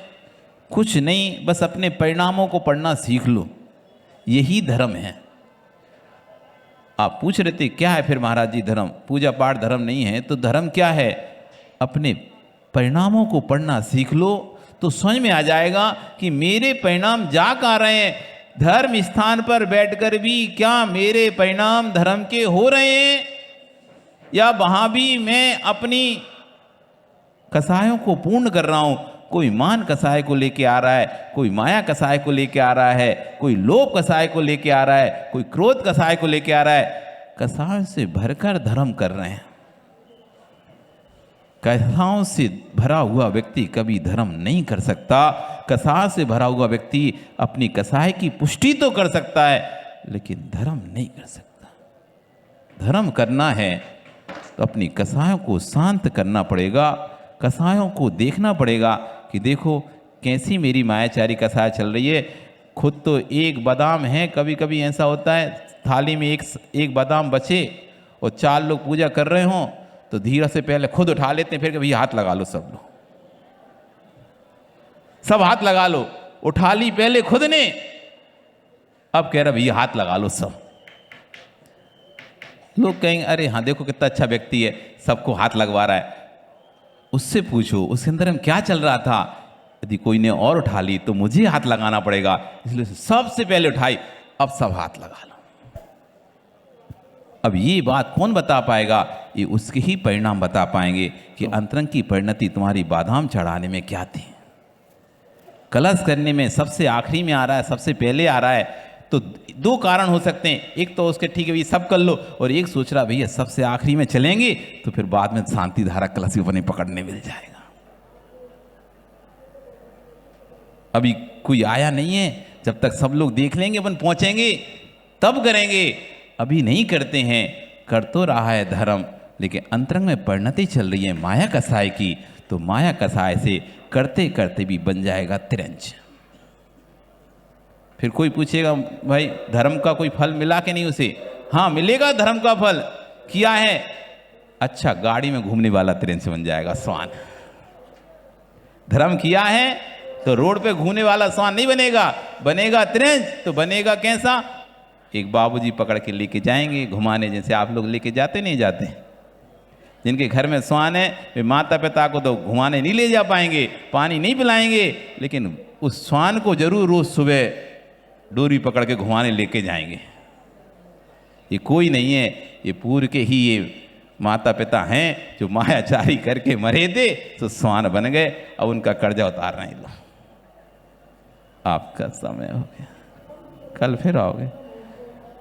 कुछ नहीं, बस अपने परिणामों को पढ़ना सीख लो, यही धर्म है। आप पूछ रहे थे क्या है फिर महाराज जी धर्म? पूजा पाठ धर्म नहीं है तो धर्म क्या है? अपने परिणामों को पढ़ना सीख लो तो समझ में आ जाएगा कि मेरे परिणाम जा कहाँ रहे हैं। धर्म स्थान पर बैठकर भी क्या मेरे परिणाम धर्म के हो रहे हैं, या वहां भी मैं अपनी कसायों को पूर्ण कर रहा हूं? कोई मान कसाय को लेके आ रहा है, कोई माया कसाय को लेके आ रहा है, कोई लोभ कसाय को लेके आ रहा है, कोई क्रोध कसाय को लेके आ रहा है। कसायों से भरकर धर्म कर रहे हैं। कसायों से भरा हुआ व्यक्ति कभी धर्म नहीं कर सकता। कसाय से भरा हुआ व्यक्ति अपनी कसाय की पुष्टि तो कर सकता है लेकिन धर्म नहीं कर सकता। धर्म करना है तो अपनी कसायों को शांत करना पड़ेगा। कसायों को देखना पड़ेगा कि देखो कैसी मेरी मायाचारी कसाय चल रही है। खुद तो एक बादाम है, कभी कभी ऐसा होता है थाली में एक बादाम बचे और 4 लोग पूजा कर रहे हों तो धीरे से पहले खुद उठा लेते हैं, फिर कभी हाथ लगा लो, सब लोग सब हाथ लगा लो। उठा ली पहले खुद ने, अब कह रहा भैया हाथ लगा लो सब। लोग कहेंगे अरे हाँ देखो कितना अच्छा व्यक्ति है, सबको हाथ लगवा रहा है। उससे पूछो उसके अंदर में क्या चल रहा था। यदि कोई ने और उठा ली तो मुझे हाथ लगाना पड़ेगा, इसलिए सबसे पहले उठाई, अब सब हाथ लगा लो। अब ये बात कौन बता पाएगा? ये उसके ही परिणाम बता पाएंगे कि अंतरंग की परिणति तुम्हारी बादाम चढ़ाने में क्या थी। कलश करने में सबसे आखिरी में आ रहा है, सबसे पहले आ रहा है, तो दो कारण हो सकते हैं। एक तो उसके ठीक है भैया सब कर लो, और एक सोच रहा भैया सबसे आखिरी में चलेंगे तो फिर बाद में शांति धारा कलश अपने पकड़ने मिल जाएगा। अभी कोई आया नहीं है, जब तक सब लोग देख लेंगे अपन पहुंचेंगे तब करेंगे। अभी नहीं करते हैं, कर तो रहा है धर्म, लेकिन अंतरंग में परिणति चल रही है माया कसाय की, तो माया कसाय से करते करते भी बन जाएगा तिरंज। फिर कोई पूछेगा भाई धर्म का कोई फल मिला कि नहीं उसे? हाँ मिलेगा धर्म का फल। किया है अच्छा, गाड़ी में घूमने वाला तिरंज बन जाएगा स्वान। धर्म किया है तो रोड पे घूमने वाला स्वान नहीं बनेगा, बनेगा तिरंज। तो बनेगा कैसा? एक बाबूजी पकड़ के लेके जाएंगे घुमाने, जैसे आप लोग लेके जाते नहीं जाते। जिनके घर में स्वान है वे माता पिता को तो घुमाने नहीं ले जा पाएंगे, पानी नहीं पिलाएंगे, लेकिन उस स्वान को जरूर रोज सुबह डोरी पकड़ के घुमाने लेके जाएंगे। ये कोई नहीं है, ये पूर्व के ही ये माता पिता हैं जो मायाचारी करके मरे थे तो स्वान बन गए। अब उनका कर्जा उतार रहे हैं। आपका समय हो गया, कल फिर आओगे।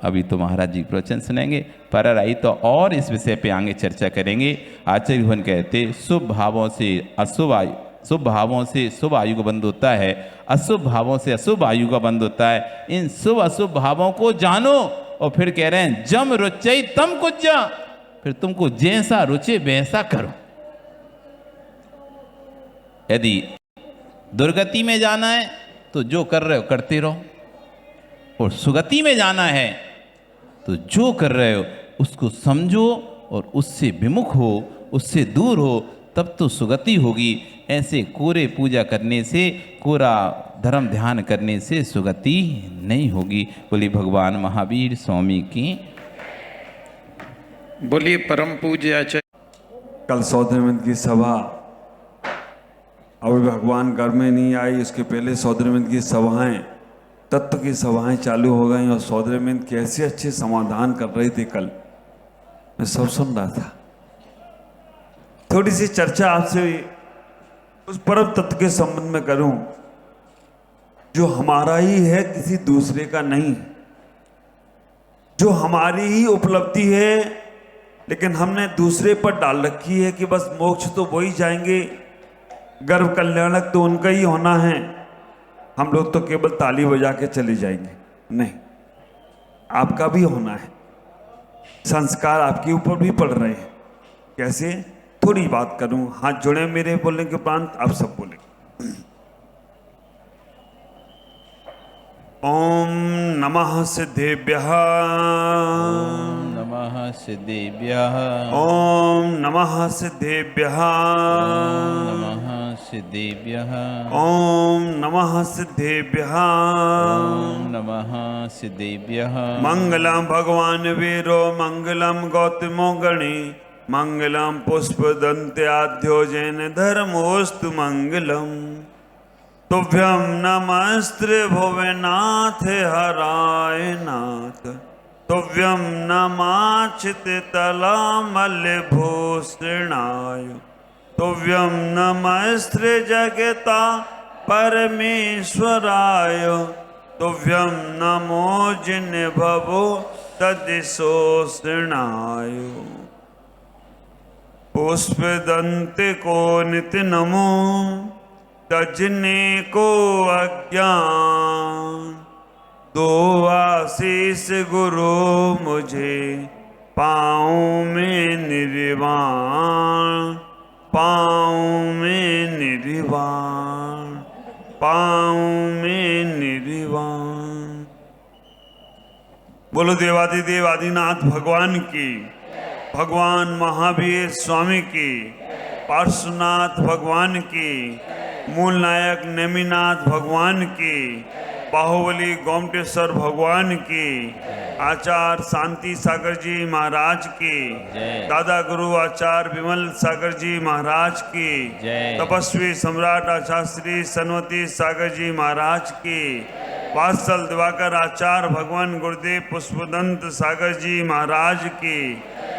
अभी तो महाराज जी प्रवचन सुनेंगे, पर आई तो और इस विषय पे आगे चर्चा करेंगे। आचार्य भगवान कहते शुभ भावों से अशुभ आयु, शुभ भावों से शुभ आयु का बंध होता है, अशुभ भावों से अशुभ आयु का बंध होता है। इन शुभ अशुभ भावों को जानो, और फिर कह रहे हैं जम रुचई तम कुज्जा, फिर तुमको जैसा रुचे वैसा करो। यदि दुर्गति में जाना है तो जो कर रहे हो करते रहो, और सुगति में जाना है तो जो कर रहे हो उसको समझो और उससे विमुख हो, उससे दूर हो, तब तो सुगति होगी। ऐसे कोरे पूजा करने से, कोरा धर्म ध्यान करने से सुगति नहीं होगी। बोली भगवान महावीर स्वामी की। बोलिए परम पूज्य आचार्य। कल 100 दिन की सभा, अभी भगवान घर में नहीं आई, उसके पहले 100 दिन की सभाएं, तत्व की सभाएं चालू हो गई, और 100 दिन कैसे अच्छे समाधान कर रहे थे। कल मैं सब सुन रहा था। थोड़ी सी चर्चा आपसे उस परम तत्व के संबंध में करूं जो हमारा ही है, किसी दूसरे का नहीं, जो हमारी ही उपलब्धि है, लेकिन हमने दूसरे पर डाल रखी है कि बस मोक्ष तो वही जाएंगे, गर्व कल्याणक तो उनका ही होना है, हम लोग तो केवल ताली बजा के चले जाएंगे। नहीं, आपका भी होना है। संस्कार आपके ऊपर भी पड़ रहे हैं। कैसे? थोड़ी बात करूं, हाथ जुड़े मेरे बोलने के उपरांत आप सब बोले। ओम नमः सिद्धेभ्यः, नमः सिद्धेभ्यः, ओम नमः सिद्धेभ्यः, नमः सिद्धेभ्यः, ओम नमः सिद्धेभ्यः, नमः सिद्धेभ्यः। मंगलम भगवान वीरो, मंगलम गौतमो गणे, मंगलम पुष्पदंत्याद्यो जैन धर्मोस्तु मंगलम। तुभ्यं नमस्ते भुवनाथ हराय नाथ, तुभ्यं नमाचित तलामलभूषणाय, तुभ्यं नमस्ते जगता परमेश्वराय, तुभ्यं नमो जिन्भवो तदिशोषणाय। पुष्पदंते को नित्य नमो, तजने को अज्ञान, दो आशीष गुरु मुझे पाँव में निर्वाण, पाँव में निर्वाण, पाँव में निर्वाण। बोलो देवादिदेव आदिनाथ भगवान की, भगवान महावीर स्वामी की, पार्श्वनाथ भगवान की, मूल नायक नेमिनाथ भगवान की, बाहुबली गोमटेश्वर भगवान की, आचार्य शांति सागर जी महाराज की, दादा गुरु आचार्य विमल सागर जी महाराज की, तपस्वी सम्राट आचार्य श्री सनवती सागर जी महाराज की, वात्सल दिवाकर आचार्य भगवान गुरुदेव पुष्पदंत सागर जी महाराज की,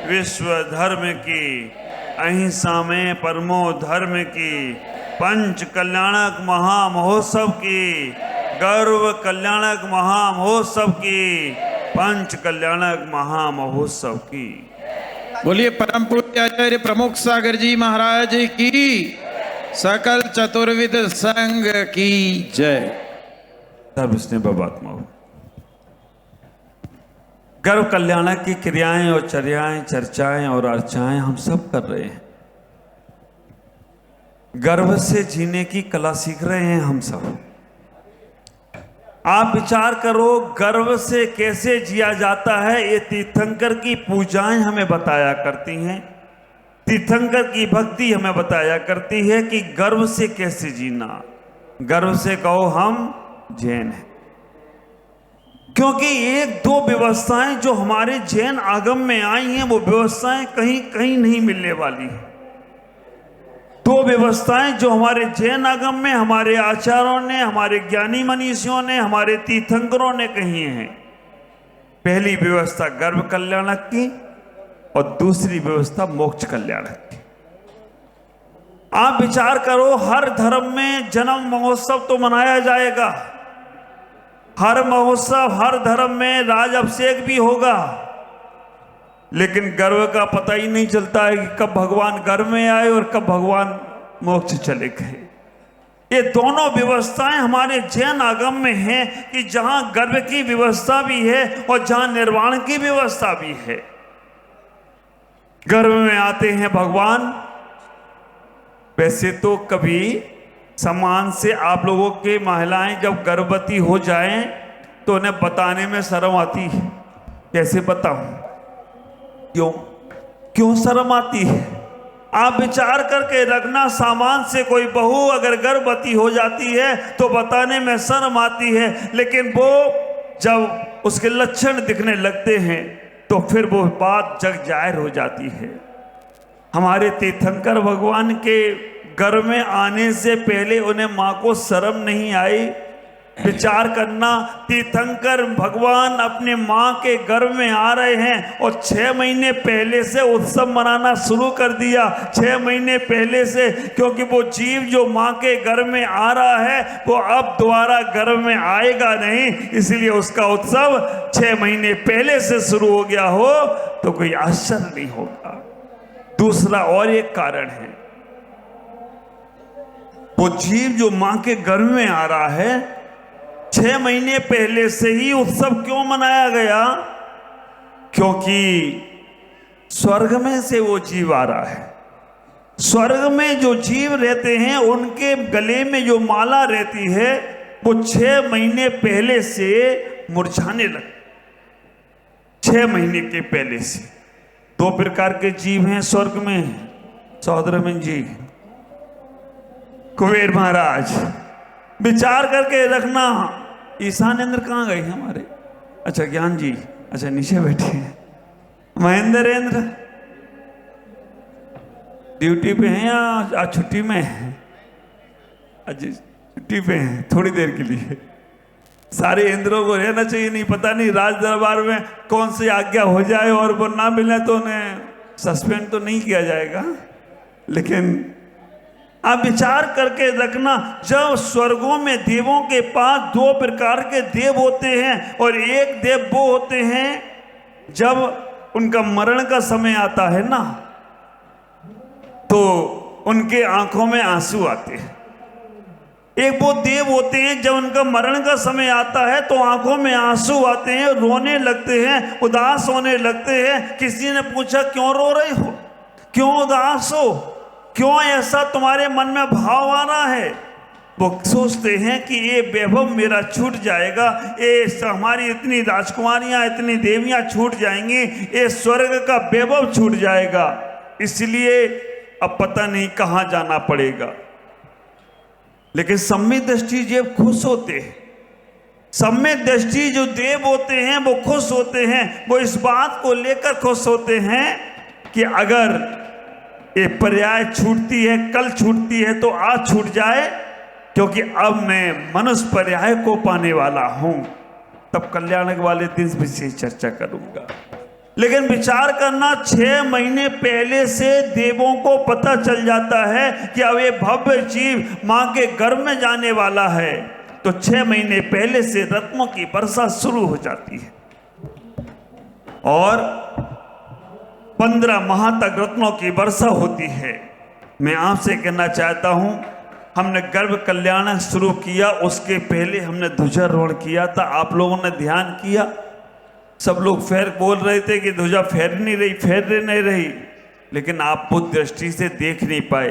विश्व धर्म की, अहिंसा में परमो धर्म की, पंच कल्याणक महामहोत्सव की, गर्व कल्याणक महामहोत्सव की, पंच कल्याणक महामहोत्सव की। बोलिए परम पूज्य आचार्य प्रमुख सागर जी महाराज की, सकल चतुर्विद संघ की जय। सर्वस्नेह बाबात्मा। गर्व कल्याणक की क्रियाएं और चर्याएं, चर्चाएं और अर्चाएं हम सब कर रहे हैं। गर्व से जीने की कला सीख रहे हैं हम सब। आप विचार करो, गर्व से कैसे जिया जाता है, ये तीर्थंकर की पूजाएं हमें बताया करती हैं। तीर्थंकर की भक्ति हमें बताया करती है कि गर्व से कैसे जीना। गर्व से कहो हम जैन हैं, क्योंकि एक दो व्यवस्थाएं जो हमारे जैन आगम में आई हैं, वो व्यवस्थाएं कहीं कहीं नहीं मिलने वाली हैं। दो व्यवस्थाएं जो हमारे जैन आगम में हमारे आचार्यों ने, हमारे ज्ञानी मनीषियों ने, हमारे तीर्थंकरों ने कही हैं। पहली व्यवस्था गर्व कल्याणक की और दूसरी व्यवस्था मोक्ष कल्याणक की। आप विचार करो, हर धर्म में जन्म महोत्सव तो मनाया जाएगा, हर महोत्सव हर धर्म में राज अभिषेक भी होगा, लेकिन गर्व का पता ही नहीं चलता है कि कब भगवान गर्व में आए और कब भगवान मोक्ष चले गए। ये दोनों व्यवस्थाएं हमारे जैन आगम में हैं कि जहां गर्व की व्यवस्था भी है और जहां निर्वाण की व्यवस्था भी है। गर्व में आते हैं भगवान। वैसे तो कभी सम्मान से आप लोगों के महिलाएं जब गर्भवती हो जाएं तो उन्हें बताने में शर्म आती है। कैसे बताऊं, क्यों शर्म आती है? आप विचार करके रखना, सामान से कोई बहू अगर गर्भवती हो जाती है तो बताने में शर्म आती है, लेकिन वो जब उसके लक्षण दिखने लगते हैं तो फिर वो बात जग जाहिर हो जाती है। हमारे तीर्थंकर भगवान के गर्भ में आने से पहले उन्हें मां को शर्म नहीं आई। विचार करना, तीर्थंकर भगवान अपने मां के गर्भ में आ रहे हैं और 6 महीने पहले से उत्सव मनाना शुरू कर दिया। 6 महीने पहले से, क्योंकि वो जीव जो मां के गर्भ में आ रहा है वो अब दोबारा गर्भ में आएगा नहीं, इसलिए उसका उत्सव 6 महीने पहले से शुरू हो गया हो तो कोई आश्चर्य नहीं होगा। दूसरा और एक कारण है, वो जीव जो मां के गर्भ में आ रहा है 6 महीने पहले से ही उत्सव क्यों मनाया गया? क्योंकि स्वर्ग में से वो जीव आ रहा है। स्वर्ग में जो जीव रहते हैं उनके गले में जो माला रहती है वो 6 महीने पहले से मुरझाने लगती। 6 महीने के पहले से। 2 प्रकार के जीव हैं स्वर्ग में, सौदरमन जी, कुबेर महाराज। विचार करके रखना। ईशानेंद्र कहाँ गए हमारे? अच्छा ज्ञान जी, अच्छा नीचे बैठे हैं। महेंद्रेंद्र ड्यूटी पे हैं या आज छुट्टी में हैं? आज छुट्टी पे हैं थोड़ी देर के लिए। सारे इंद्रों को रहना चाहिए, नहीं पता नहीं राज दरबार में कौन सी आज्ञा हो जाए और वो ना मिले तो उन्हें सस्पेंड तो नहीं किया जाएगा। लेकिन आप विचार करके रखना, जब स्वर्गों में देवों के पास 2 प्रकार के देव होते हैं और एक देव वो होते हैं जब उनका मरण का समय आता है ना तो उनके आंखों में आंसू आते हैं। एक वो देव होते हैं जब उनका मरण का समय आता है तो आंखों में आंसू आते हैं, रोने लगते हैं, उदास होने लगते हैं। किसी ने पूछा क्यों रो रहे हो, क्यों उदास हो, क्यों ऐसा तुम्हारे मन में भाव आ रहा है? वो सोचते हैं कि ये वैभव मेरा छूट जाएगा, ये हमारी इतनी राजकुमारियां, इतनी देवियां छूट जाएंगी, ये स्वर्ग का वैभव छूट जाएगा, इसलिए अब पता नहीं कहां जाना पड़ेगा। लेकिन सम्यक दृष्टि जब खुश होते हैं, सम्यक दृष्टि जो देव होते हैं वो खुश होते हैं। वो इस बात को लेकर खुश होते हैं कि अगर ये पर्याय छूटती है, कल छूटती है तो आज छूट जाए, क्योंकि अब मैं मनुष्य पर्याय को पाने वाला हूं। तब कल्याणक वाले दिन विशेष चर्चा करूंगा। लेकिन विचार करना 6 महीने पहले से देवों को पता चल जाता है कि अब ये भव्य जीव मां के गर्भ में जाने वाला है, तो 6 महीने पहले से रत्नों की वर्षा शुरू हो जाती है और 15 माह तक रत्नों की वर्षा होती है। मैं आपसे कहना चाहता हूं, हमने गर्भ कल्याण शुरू किया, उसके पहले हमने ध्वजारोहण किया था। आप लोगों ने ध्यान किया? सब लोग बोल रहे थे कि ध्वजा फैर नहीं रही, लेकिन आप बुद्ध दृष्टि से देख नहीं पाए।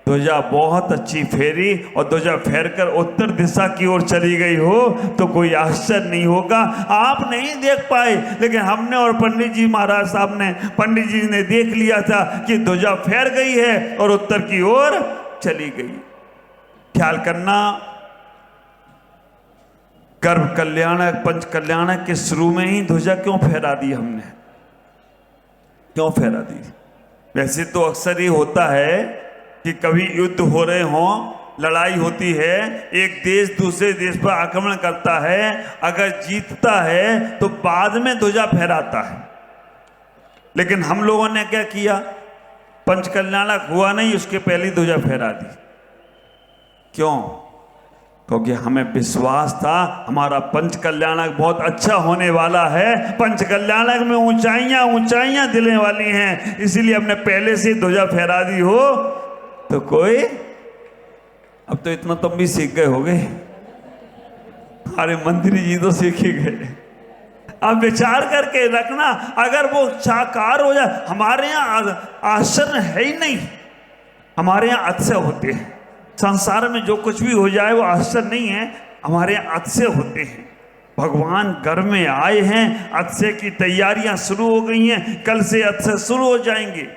ध्वजा बहुत अच्छी फेरी और ध्वजा फेरकर उत्तर दिशा की ओर चली गई हो तो कोई आश्चर्य नहीं होगा। आप नहीं देख पाए, लेकिन हमने और पंडित जी महाराज साहब ने, पंडित जी ने देख लिया था कि ध्वजा फेर गई है और उत्तर की ओर चली गई। ख्याल करना, गर्भ कल्याणक पंच कल्याणक के शुरू में ही ध्वजा क्यों फहरा दी हमने? क्यों फहरा दी? वैसे तो अक्सर ये होता है कि कभी युद्ध हो रहे हों, लड़ाई होती है, एक देश दूसरे देश पर आक्रमण करता है, अगर जीतता है तो बाद में ध्वजा फहराता है। लेकिन हम लोगों ने क्या किया? पंच कल्याणक हुआ नहीं, उसके पहले ही ध्वजा फहरा दी। क्यों? क्योंकि हमें विश्वास था हमारा पंच कल्याणक बहुत अच्छा होने वाला है, पंच कल्याणक में ऊंचाइयां दिलने वाली हैं, इसीलिए हमने पहले से ध्वजा फहरा दी हो तो कोई। अब तो इतना तुम भी सीख गए होगे, अरे मंत्री जी तो सीख ही गए। अब विचार करके रखना, अगर वो साकार हो जाए, हमारे यहाँ आश्चर्य है ही नहीं, हमारे यहाँ अतिशय होते हैं। संसार में जो कुछ भी हो जाए वो आश्चर्य नहीं है, हमारे यहाँ अतिशय होते हैं। भगवान घर में आए हैं, अतिशय की तैयारियां शुरू हो गई हैं, कल से अतिशय शुरू हो जाएंगे।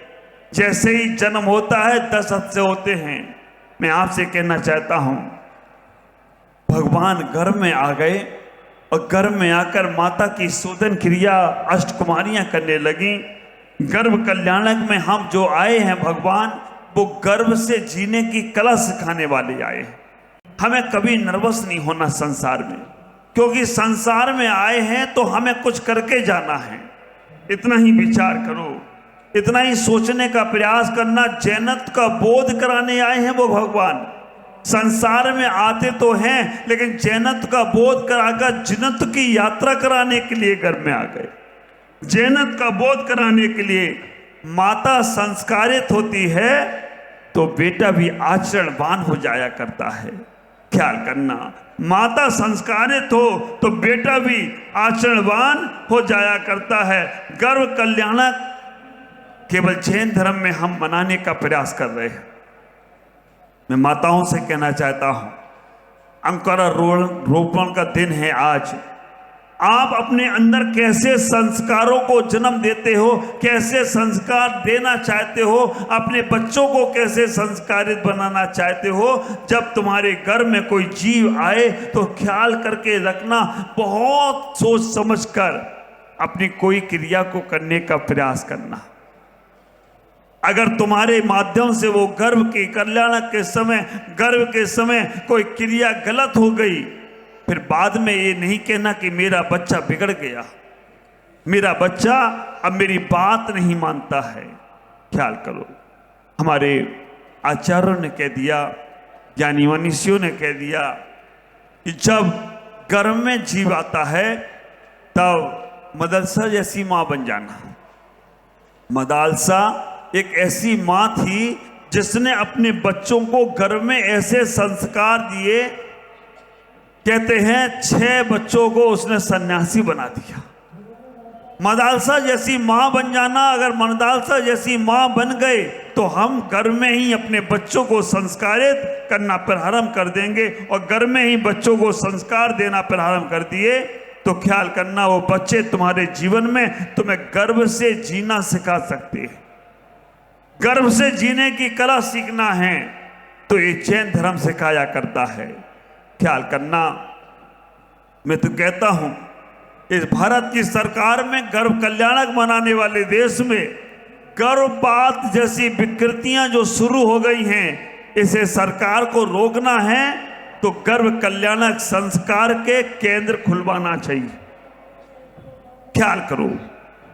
जैसे ही जन्म होता है 10 अतिशय होते हैं। मैं आपसे कहना चाहता हूं, भगवान घर में आ गए और घर में आकर माता की शोधन क्रिया अष्टकुमारियां करने लगी। गर्भ कल्याणक में हम जो आए हैं भगवान, वो गर्भ से जीने की कला सिखाने वाले आए हैं। हमें कभी नर्वस नहीं होना संसार में, क्योंकि संसार में आए हैं तो हमें कुछ करके जाना है। इतना ही विचार करो, इतना ही सोचने का प्रयास करना। जैनत्व का बोध कराने आए हैं वो भगवान। संसार में आते तो हैं, लेकिन जैनत्व का बोध कराकर जिनत्व की यात्रा कराने के लिए घर में आ गए। जैनत्व का बोध कराने के लिए माता संस्कारित होती है तो बेटा भी आचरणवान हो जाया करता है। ख्याल करना, माता संस्कारित हो तो बेटा भी आचरणवान हो जाया करता है। गर्भ कल्याणक केवल जैन धर्म में हम मनाने का प्रयास कर रहे हैं। मैं माताओं से कहना चाहता हूं, अंकुरारोपण का दिन है आज। आप अपने अंदर कैसे संस्कारों को जन्म देते हो, कैसे संस्कार देना चाहते हो, अपने बच्चों को कैसे संस्कारित बनाना चाहते हो। जब तुम्हारे घर में कोई जीव आए तो ख्याल करके रखना, बहुत सोच समझकर अपनी कोई क्रिया को करने का प्रयास करना। अगर तुम्हारे माध्यम से वो गर्भ के कल्याणक के समय, गर्भ के समय कोई क्रिया गलत हो गई, फिर बाद में ये नहीं कहना कि मेरा बच्चा बिगड़ गया, मेरा बच्चा अब मेरी बात नहीं मानता है। ख्याल करो, हमारे आचार्यों ने कह दिया, ज्ञानी मनीषियों ने कह दिया कि जब गर्भ में जीव आता है तब मदरसा जैसी मां बन जाना। मदालसा एक ऐसी मां थी जिसने अपने बच्चों को गर्भ में ऐसे संस्कार दिए, कहते हैं 6 बच्चों को उसने सन्यासी बना दिया। मदालसा जैसी मां बन जाना। अगर मदालसा जैसी मां बन गए तो हम घर में ही अपने बच्चों को संस्कारित करना प्रारंभ कर देंगे, और घर में ही बच्चों को संस्कार देना प्रारंभ कर दिए तो ख्याल करना, वो बच्चे तुम्हारे जीवन में तुम्हें गर्भ से जीना सिखा सकते हैं। गर्भ से जीने की कला सीखना है तो ये जैन धर्म सिखाया करता है। ख्याल करना, मैं तो कहता हूं इस भारत की सरकार में गर्भ कल्याणक मनाने वाले देश में गर्भपात जैसी विकृतियां जो शुरू हो गई हैं, इसे सरकार को रोकना है तो गर्भ कल्याणक संस्कार के केंद्र खुलवाना चाहिए। ख्याल करो,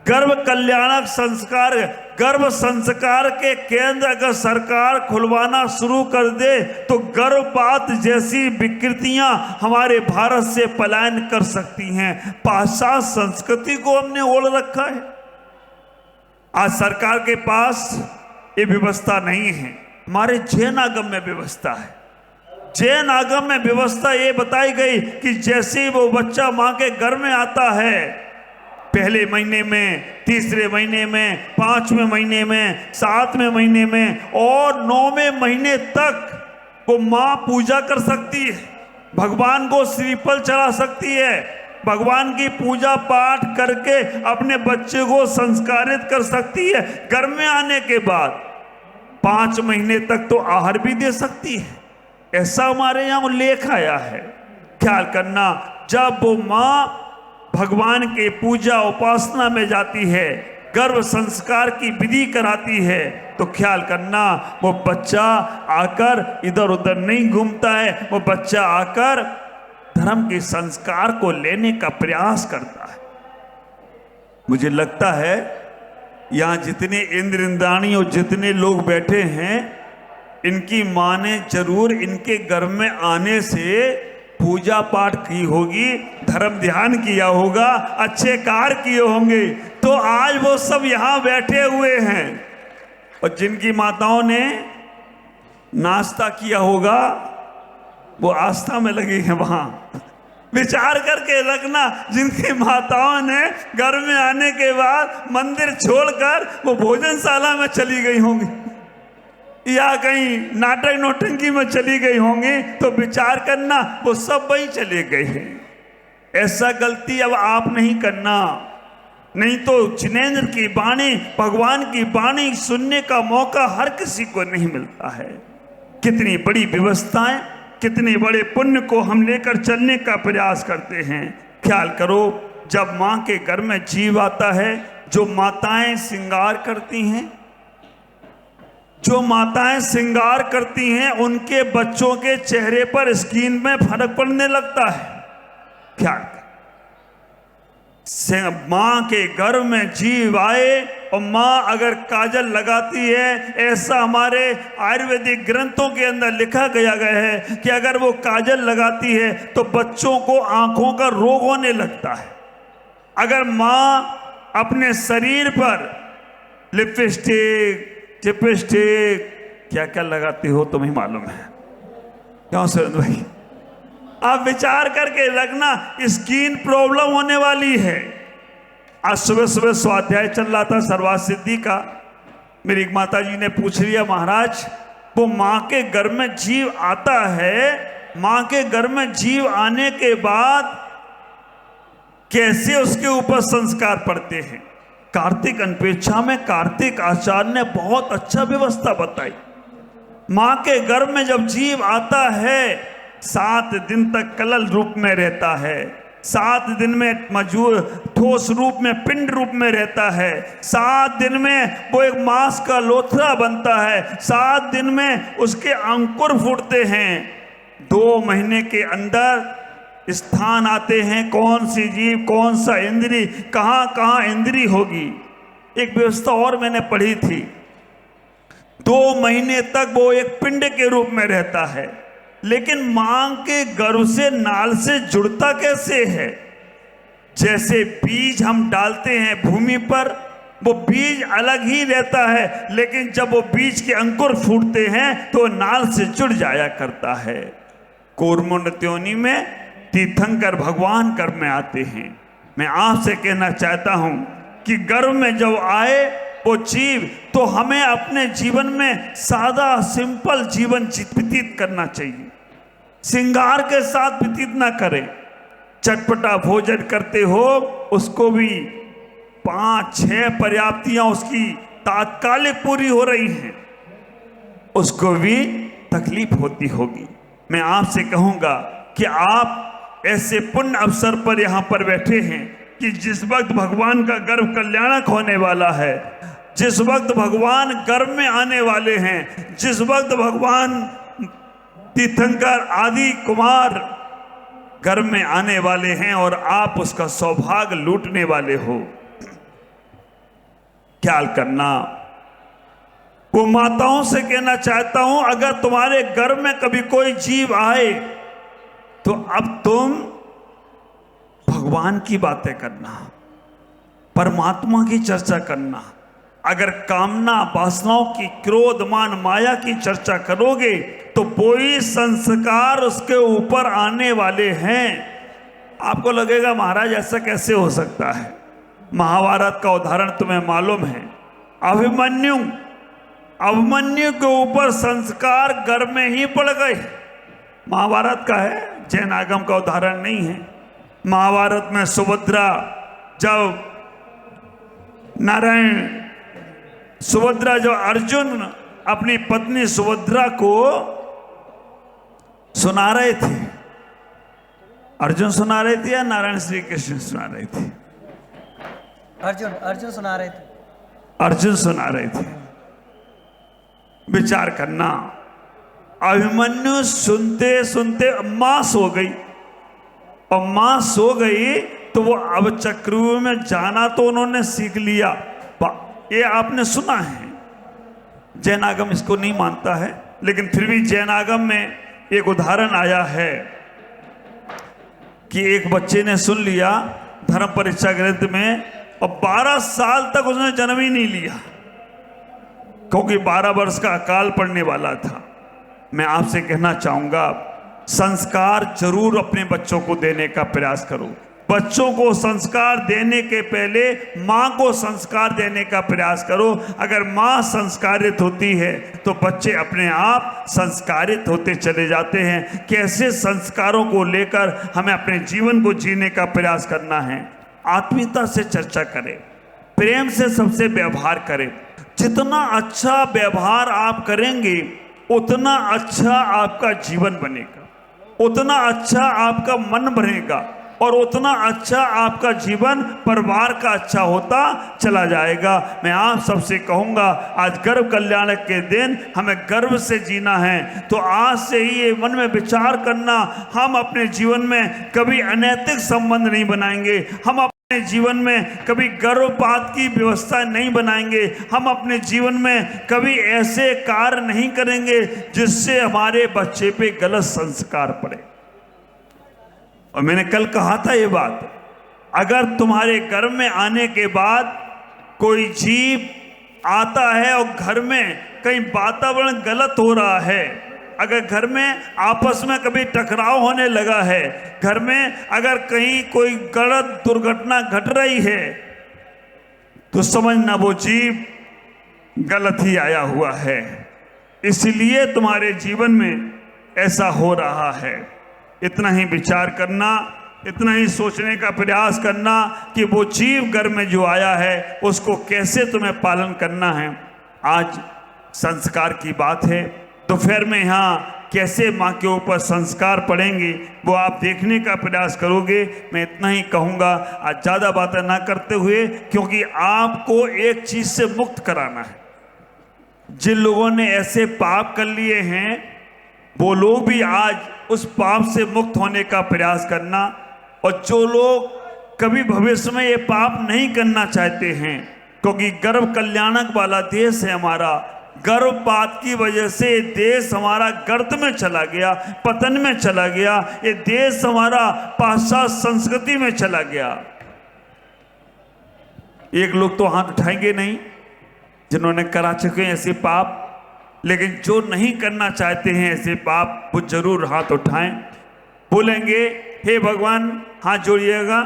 गर्भ कल्याणक संस्कार, गर्भ संस्कार के केंद्र अगर सरकार खुलवाना शुरू कर दे तो गर्भपात जैसी विकृतियां हमारे भारत से पलायन कर सकती हैं। पाश्चात्य संस्कृति को हमने ओढ़ रखा है। आज सरकार के पास ये व्यवस्था नहीं है। हमारे जैन आगम में व्यवस्था है। जैन आगम में व्यवस्था ये बताई गई कि जैसे वो बच्चा मां के गर्भ में आता है, पहले महीने में, तीसरे महीने में, 5वें महीने में, 7वें महीने में और 9वें महीने तक वो मां पूजा कर सकती है, भगवान को श्रीफल चढ़ा सकती है, भगवान की पूजा पाठ करके अपने बच्चे को संस्कारित कर सकती है। गर्भ में आने के बाद 5 महीने तक तो आहार भी दे सकती है। ऐसा हमारे यहाँ उल्लेख आया है। ख्याल करना, जब वो माँ भगवान के पूजा उपासना में जाती है, गर्भ संस्कार की विधि कराती है, तो ख्याल करना वो बच्चा आकर इधर उधर नहीं घूमता है। वो बच्चा आकर धर्म के संस्कार को लेने का प्रयास करता है। मुझे लगता है यहाँ जितने इंद्र इंद्राणी और जितने लोग बैठे हैं, इनकी माँ ने जरूर इनके गर्भ में आने से पूजा पाठ की होगी, धर्म ध्यान किया होगा, अच्छे कार्य किए होंगे, तो आज वो सब यहाँ बैठे हुए हैं। और जिनकी माताओं ने नाश्ता किया होगा वो आस्था में लगी है। वहां विचार करके रखना, जिनकी माताओं ने घर में आने के बाद मंदिर छोड़कर वो भोजनशाला में चली गई होंगी या कहीं नाटक नौटंकी में चली गई होंगी, तो विचार करना वो सब वहीं चले गए हैं। ऐसा गलती अब आप नहीं करना, नहीं तो जिनेंद्र की वाणी, भगवान की वाणी सुनने का मौका हर किसी को नहीं मिलता है। कितनी बड़ी व्यवस्थाएं, कितने बड़े पुण्य को हम लेकर चलने का प्रयास करते हैं। ख्याल करो, जब माँ के घर में जीव आता है, जो माताएं श्रृंगार करती हैं, जो माताएं श्रृंगार करती हैं, उनके बच्चों के चेहरे पर स्किन में फर्क पड़ने लगता है। ख्याल कर, माँ के गर्भ में जीव आए और माँ अगर काजल लगाती है, ऐसा हमारे आयुर्वेदिक ग्रंथों के अंदर लिखा गया है कि अगर वो काजल लगाती है तो बच्चों को आंखों का रोग होने लगता है। अगर माँ अपने शरीर पर लिपस्टिक, चिपस्टिक, क्या क्या लगाती हो तुम्हें मालूम है, क्यों सुरेंद्र भाई? आप विचार करके रखना, स्किन प्रॉब्लम होने वाली है। आज सुबह सुबह स्वाध्याय चल रहा था सर्वार्थ सिद्धि का, मेरी एक माता जी ने पूछ लिया, महाराज वो माँ के गर्भ में जीव आता है, माँ के गर्भ में जीव आने के बाद कैसे उसके ऊपर संस्कार पड़ते हैं? कार्तिक अनपेक्षा में कार्तिक आचार्य ने बहुत अच्छा व्यवस्था बताई। माँ के गर्भ में जब जीव आता है, 7 दिन तक कलल रूप में रहता है, 7 दिन में मजूर ठोस रूप में, पिंड रूप में रहता है, 7 दिन में वो एक मांस का लोथरा बनता है, 7 दिन में उसके अंकुर फूटते हैं। 2 महीने के अंदर स्थान आते हैं, कौन सी जीव, कौन सा इंद्री, कहाँ कहाँ इंद्री होगी। एक व्यवस्था और मैंने पढ़ी थी, 2 महीने तक वो एक पिंड के रूप में रहता है, लेकिन मां के गर्भ से नाल से जुड़ता कैसे है? जैसे बीज हम डालते हैं भूमि पर, वो बीज अलग ही रहता है, लेकिन जब वो बीज के अंकुर फूटते हैं तो नाल से जुड़ जाया करता है। कूर्मोन्नत्योनि में तीर्थंकर भगवान गर्भ में आते हैं। मैं आपसे कहना चाहता हूं कि गर्भ में जब आए वो जीव, तो हमें अपने जीवन में सादा सिंपल जीवन व्यतीत करना चाहिए। श्रृंगार के साथ व्यतीत ना करें। चटपटा भोजन करते हो, उसको भी 5-6 पर्याप्तियां उसकी तात्कालिक पूरी हो रही हैं, उसको भी तकलीफ होती होगी। मैं आपसे कहूंगा कि आप ऐसे पुण्य अवसर पर यहाँ पर बैठे हैं कि जिस वक्त भगवान का गर्भ कल्याणक होने वाला है, जिस वक्त भगवान गर्भ में आने वाले हैं, जिस वक्त भगवान तीर्थंकर आदि कुमार गर्भ में आने वाले हैं और आप उसका सौभाग्य लूटने वाले हो, ख्याल करना। वो माताओं से कहना चाहता हूं, अगर तुम्हारे घर में कभी कोई जीव आए तो अब तुम भगवान की बातें करना, परमात्मा की चर्चा करना। अगर कामना वासनाओं की, क्रोध मान माया की चर्चा करोगे तो वही संस्कार उसके ऊपर आने वाले हैं। आपको लगेगा महाराज ऐसा कैसे हो सकता है? महाभारत का उदाहरण तुम्हें मालूम है। अभिमन्यु के ऊपर संस्कार घर में ही पड़ गए। महाभारत का है, जैन आगम का उदाहरण नहीं है। महाभारत में सुभद्रा, जब जब अर्जुन अपनी पत्नी सुभद्रा को सुना रहे थे, अर्जुन सुना रहे थे या नारायण श्री कृष्ण सुना रहे थे? अर्जुन सुना रहे थे। अर्जुन सुना रहे थे। विचार करना, अभिमन्यु सुनते सुनते मां सो गई, और मां सो गई तो वो अब चक्रव्यूह में जाना तो उन्होंने सीख लिया। ये आपने सुना है। जैन आगम इसको नहीं मानता है, लेकिन फिर भी जैन आगम में एक उदाहरण आया है कि एक बच्चे ने सुन लिया धर्म परीक्षा ग्रंथ में, और 12 साल तक उसने जन्म ही नहीं लिया, क्योंकि 12 वर्ष का अकाल पड़ने वाला था। मैं आपसे कहना चाहूंगा, संस्कार जरूर अपने बच्चों को देने का प्रयास करो। बच्चों को संस्कार देने के पहले माँ को संस्कार देने का प्रयास करो। अगर माँ संस्कारित होती है तो बच्चे अपने आप संस्कारित होते चले जाते हैं। कैसे संस्कारों को लेकर हमें अपने जीवन को जीने का प्रयास करना है। आत्मीयता से चर्चा करें, प्रेम से सबसे व्यवहार करें। जितना अच्छा व्यवहार आप करेंगे उतना अच्छा आपका जीवन बनेगा, उतना अच्छा आपका मन बनेगा, और उतना अच्छा आपका जीवन परिवार का अच्छा होता चला जाएगा। मैं आप सबसे कहूँगा, आज गर्व कल्याणक के दिन हमें गर्व से जीना है। तो आज से ही ये मन में विचार करना, हम अपने जीवन में कभी अनैतिक संबंध नहीं बनाएंगे, हम अपने जीवन में कभी गर्भपात की व्यवस्था नहीं बनाएंगे, हम अपने जीवन में कभी ऐसे कार्य नहीं करेंगे जिससे हमारे बच्चे पे गलत संस्कार पड़े। और मैंने कल कहा था ये बात, अगर तुम्हारे घर में आने के बाद कोई जीव आता है और घर में कहीं वातावरण गलत हो रहा है, अगर घर में आपस में कभी टकराव होने लगा है, घर में अगर कहीं कोई गलत दुर्घटना घट रही है, तो समझना वो जीव गलत ही आया हुआ है। इसलिए तुम्हारे जीवन में ऐसा हो रहा है। इतना ही विचार करना, इतना ही सोचने का प्रयास करना कि वो जीव घर में जो आया है उसको कैसे तुम्हें पालन करना है। आज संस्कार की बात है, दोपहर में यहाँ कैसे माँ के ऊपर संस्कार पड़ेंगे वो आप देखने का प्रयास करोगे। मैं इतना ही कहूँगा, आज ज़्यादा बातें ना करते हुए, क्योंकि आपको एक चीज़ से मुक्त कराना है। जिन लोगों ने ऐसे पाप कर लिए हैं वो लोग भी आज उस पाप से मुक्त होने का प्रयास करना, और जो लोग कभी भविष्य में ये पाप नहीं करना चाहते हैं, क्योंकि गर्भ कल्याणक वाला देश है हमारा। गर्भपात की वजह से ये देश हमारा गर्त में चला गया, पतन में चला गया, ये देश हमारा पाश्चात्य संस्कृति में चला गया। एक लोग तो हाथ उठाएंगे नहीं जिन्होंने करा चुके हैं ऐसे पाप, लेकिन जो नहीं करना चाहते हैं ऐसे पाप वो जरूर हाथ उठाएं। बोलेंगे हे भगवान, हाथ जोड़िएगा,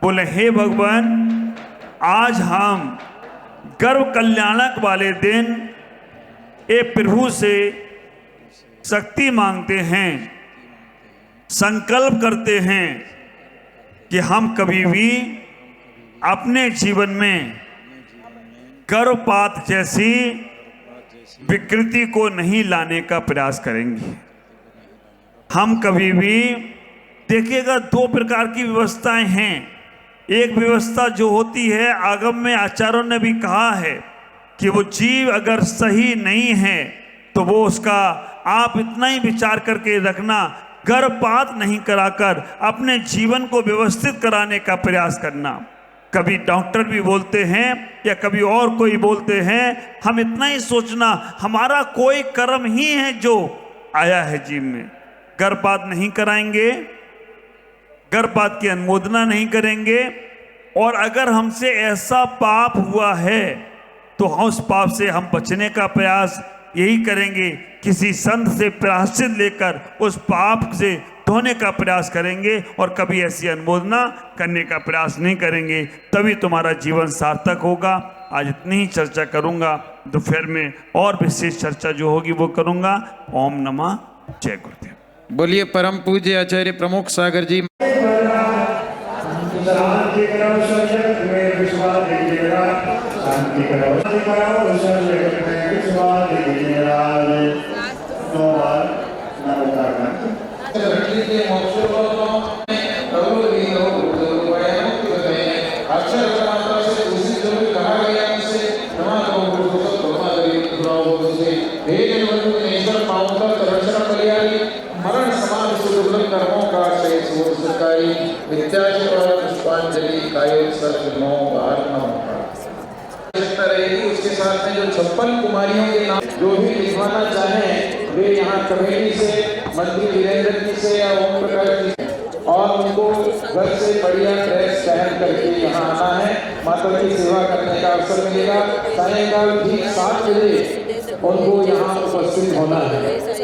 बोले हे भगवान, आज हम गर्भ कल्याणक वाले दिन ए प्रभु से शक्ति मांगते हैं, संकल्प करते हैं कि हम कभी भी अपने जीवन में गर्भपात जैसी विकृति को नहीं लाने का प्रयास करेंगे। हम कभी भी, देखिएगा, 2 प्रकार की व्यवस्थाएं हैं। एक व्यवस्था जो होती है, आगम में आचार्यों ने भी कहा है कि वो जीव अगर सही नहीं है तो वो उसका आप इतना ही विचार करके रखना, गर्भपात नहीं कराकर अपने जीवन को व्यवस्थित कराने का प्रयास करना। कभी डॉक्टर भी बोलते हैं या कभी और कोई बोलते हैं, हम इतना ही सोचना हमारा कोई कर्म ही है जो आया है जीव में। गर्भपात नहीं कराएंगे, गर्भपात की अनुमोदना नहीं करेंगे, और अगर हमसे ऐसा पाप हुआ है तो उस पाप से हम बचने का प्रयास यही करेंगे, किसी संत से प्रायश्चित लेकर उस पाप से धोने का प्रयास करेंगे और कभी ऐसी अनुमोदना करने का प्रयास नहीं करेंगे, तभी तुम्हारा जीवन सार्थक होगा। आज इतनी ही चर्चा करूंगा, दोपहर में और विशेष चर्चा जो होगी वो करूंगा। ओम नमः जय गुरुदेव। बोलिए परम पूज्य आचार्य प्रमुख सागर जी। शांति करो सजग में विश्वास दीजिएगा, शांति करो सजग में विश्वास दीजिएगा। दो बार नमस्कार। मरण समान सुदुर्लभ कर्मों का शेष हो सकाई विद्याचि और पुष्पांजलि कायो सर्व नौ बार नमः रहेगी। उसके साथ में जो 56 कुमारियों के नाम जो भी लिखवाना चाहें वे यहाँ कमेटी से मंत्री वीरेंद्र जी से या ओम प्रकाश जी से, और उनको घर से बढ़िया ड्रेस पहन करके यहाँ आना है। माता की सेवा करने का अवसर मिलेगा। सायंकाल ठीक 7 बजे उनको यहाँ उपस्थित होना है।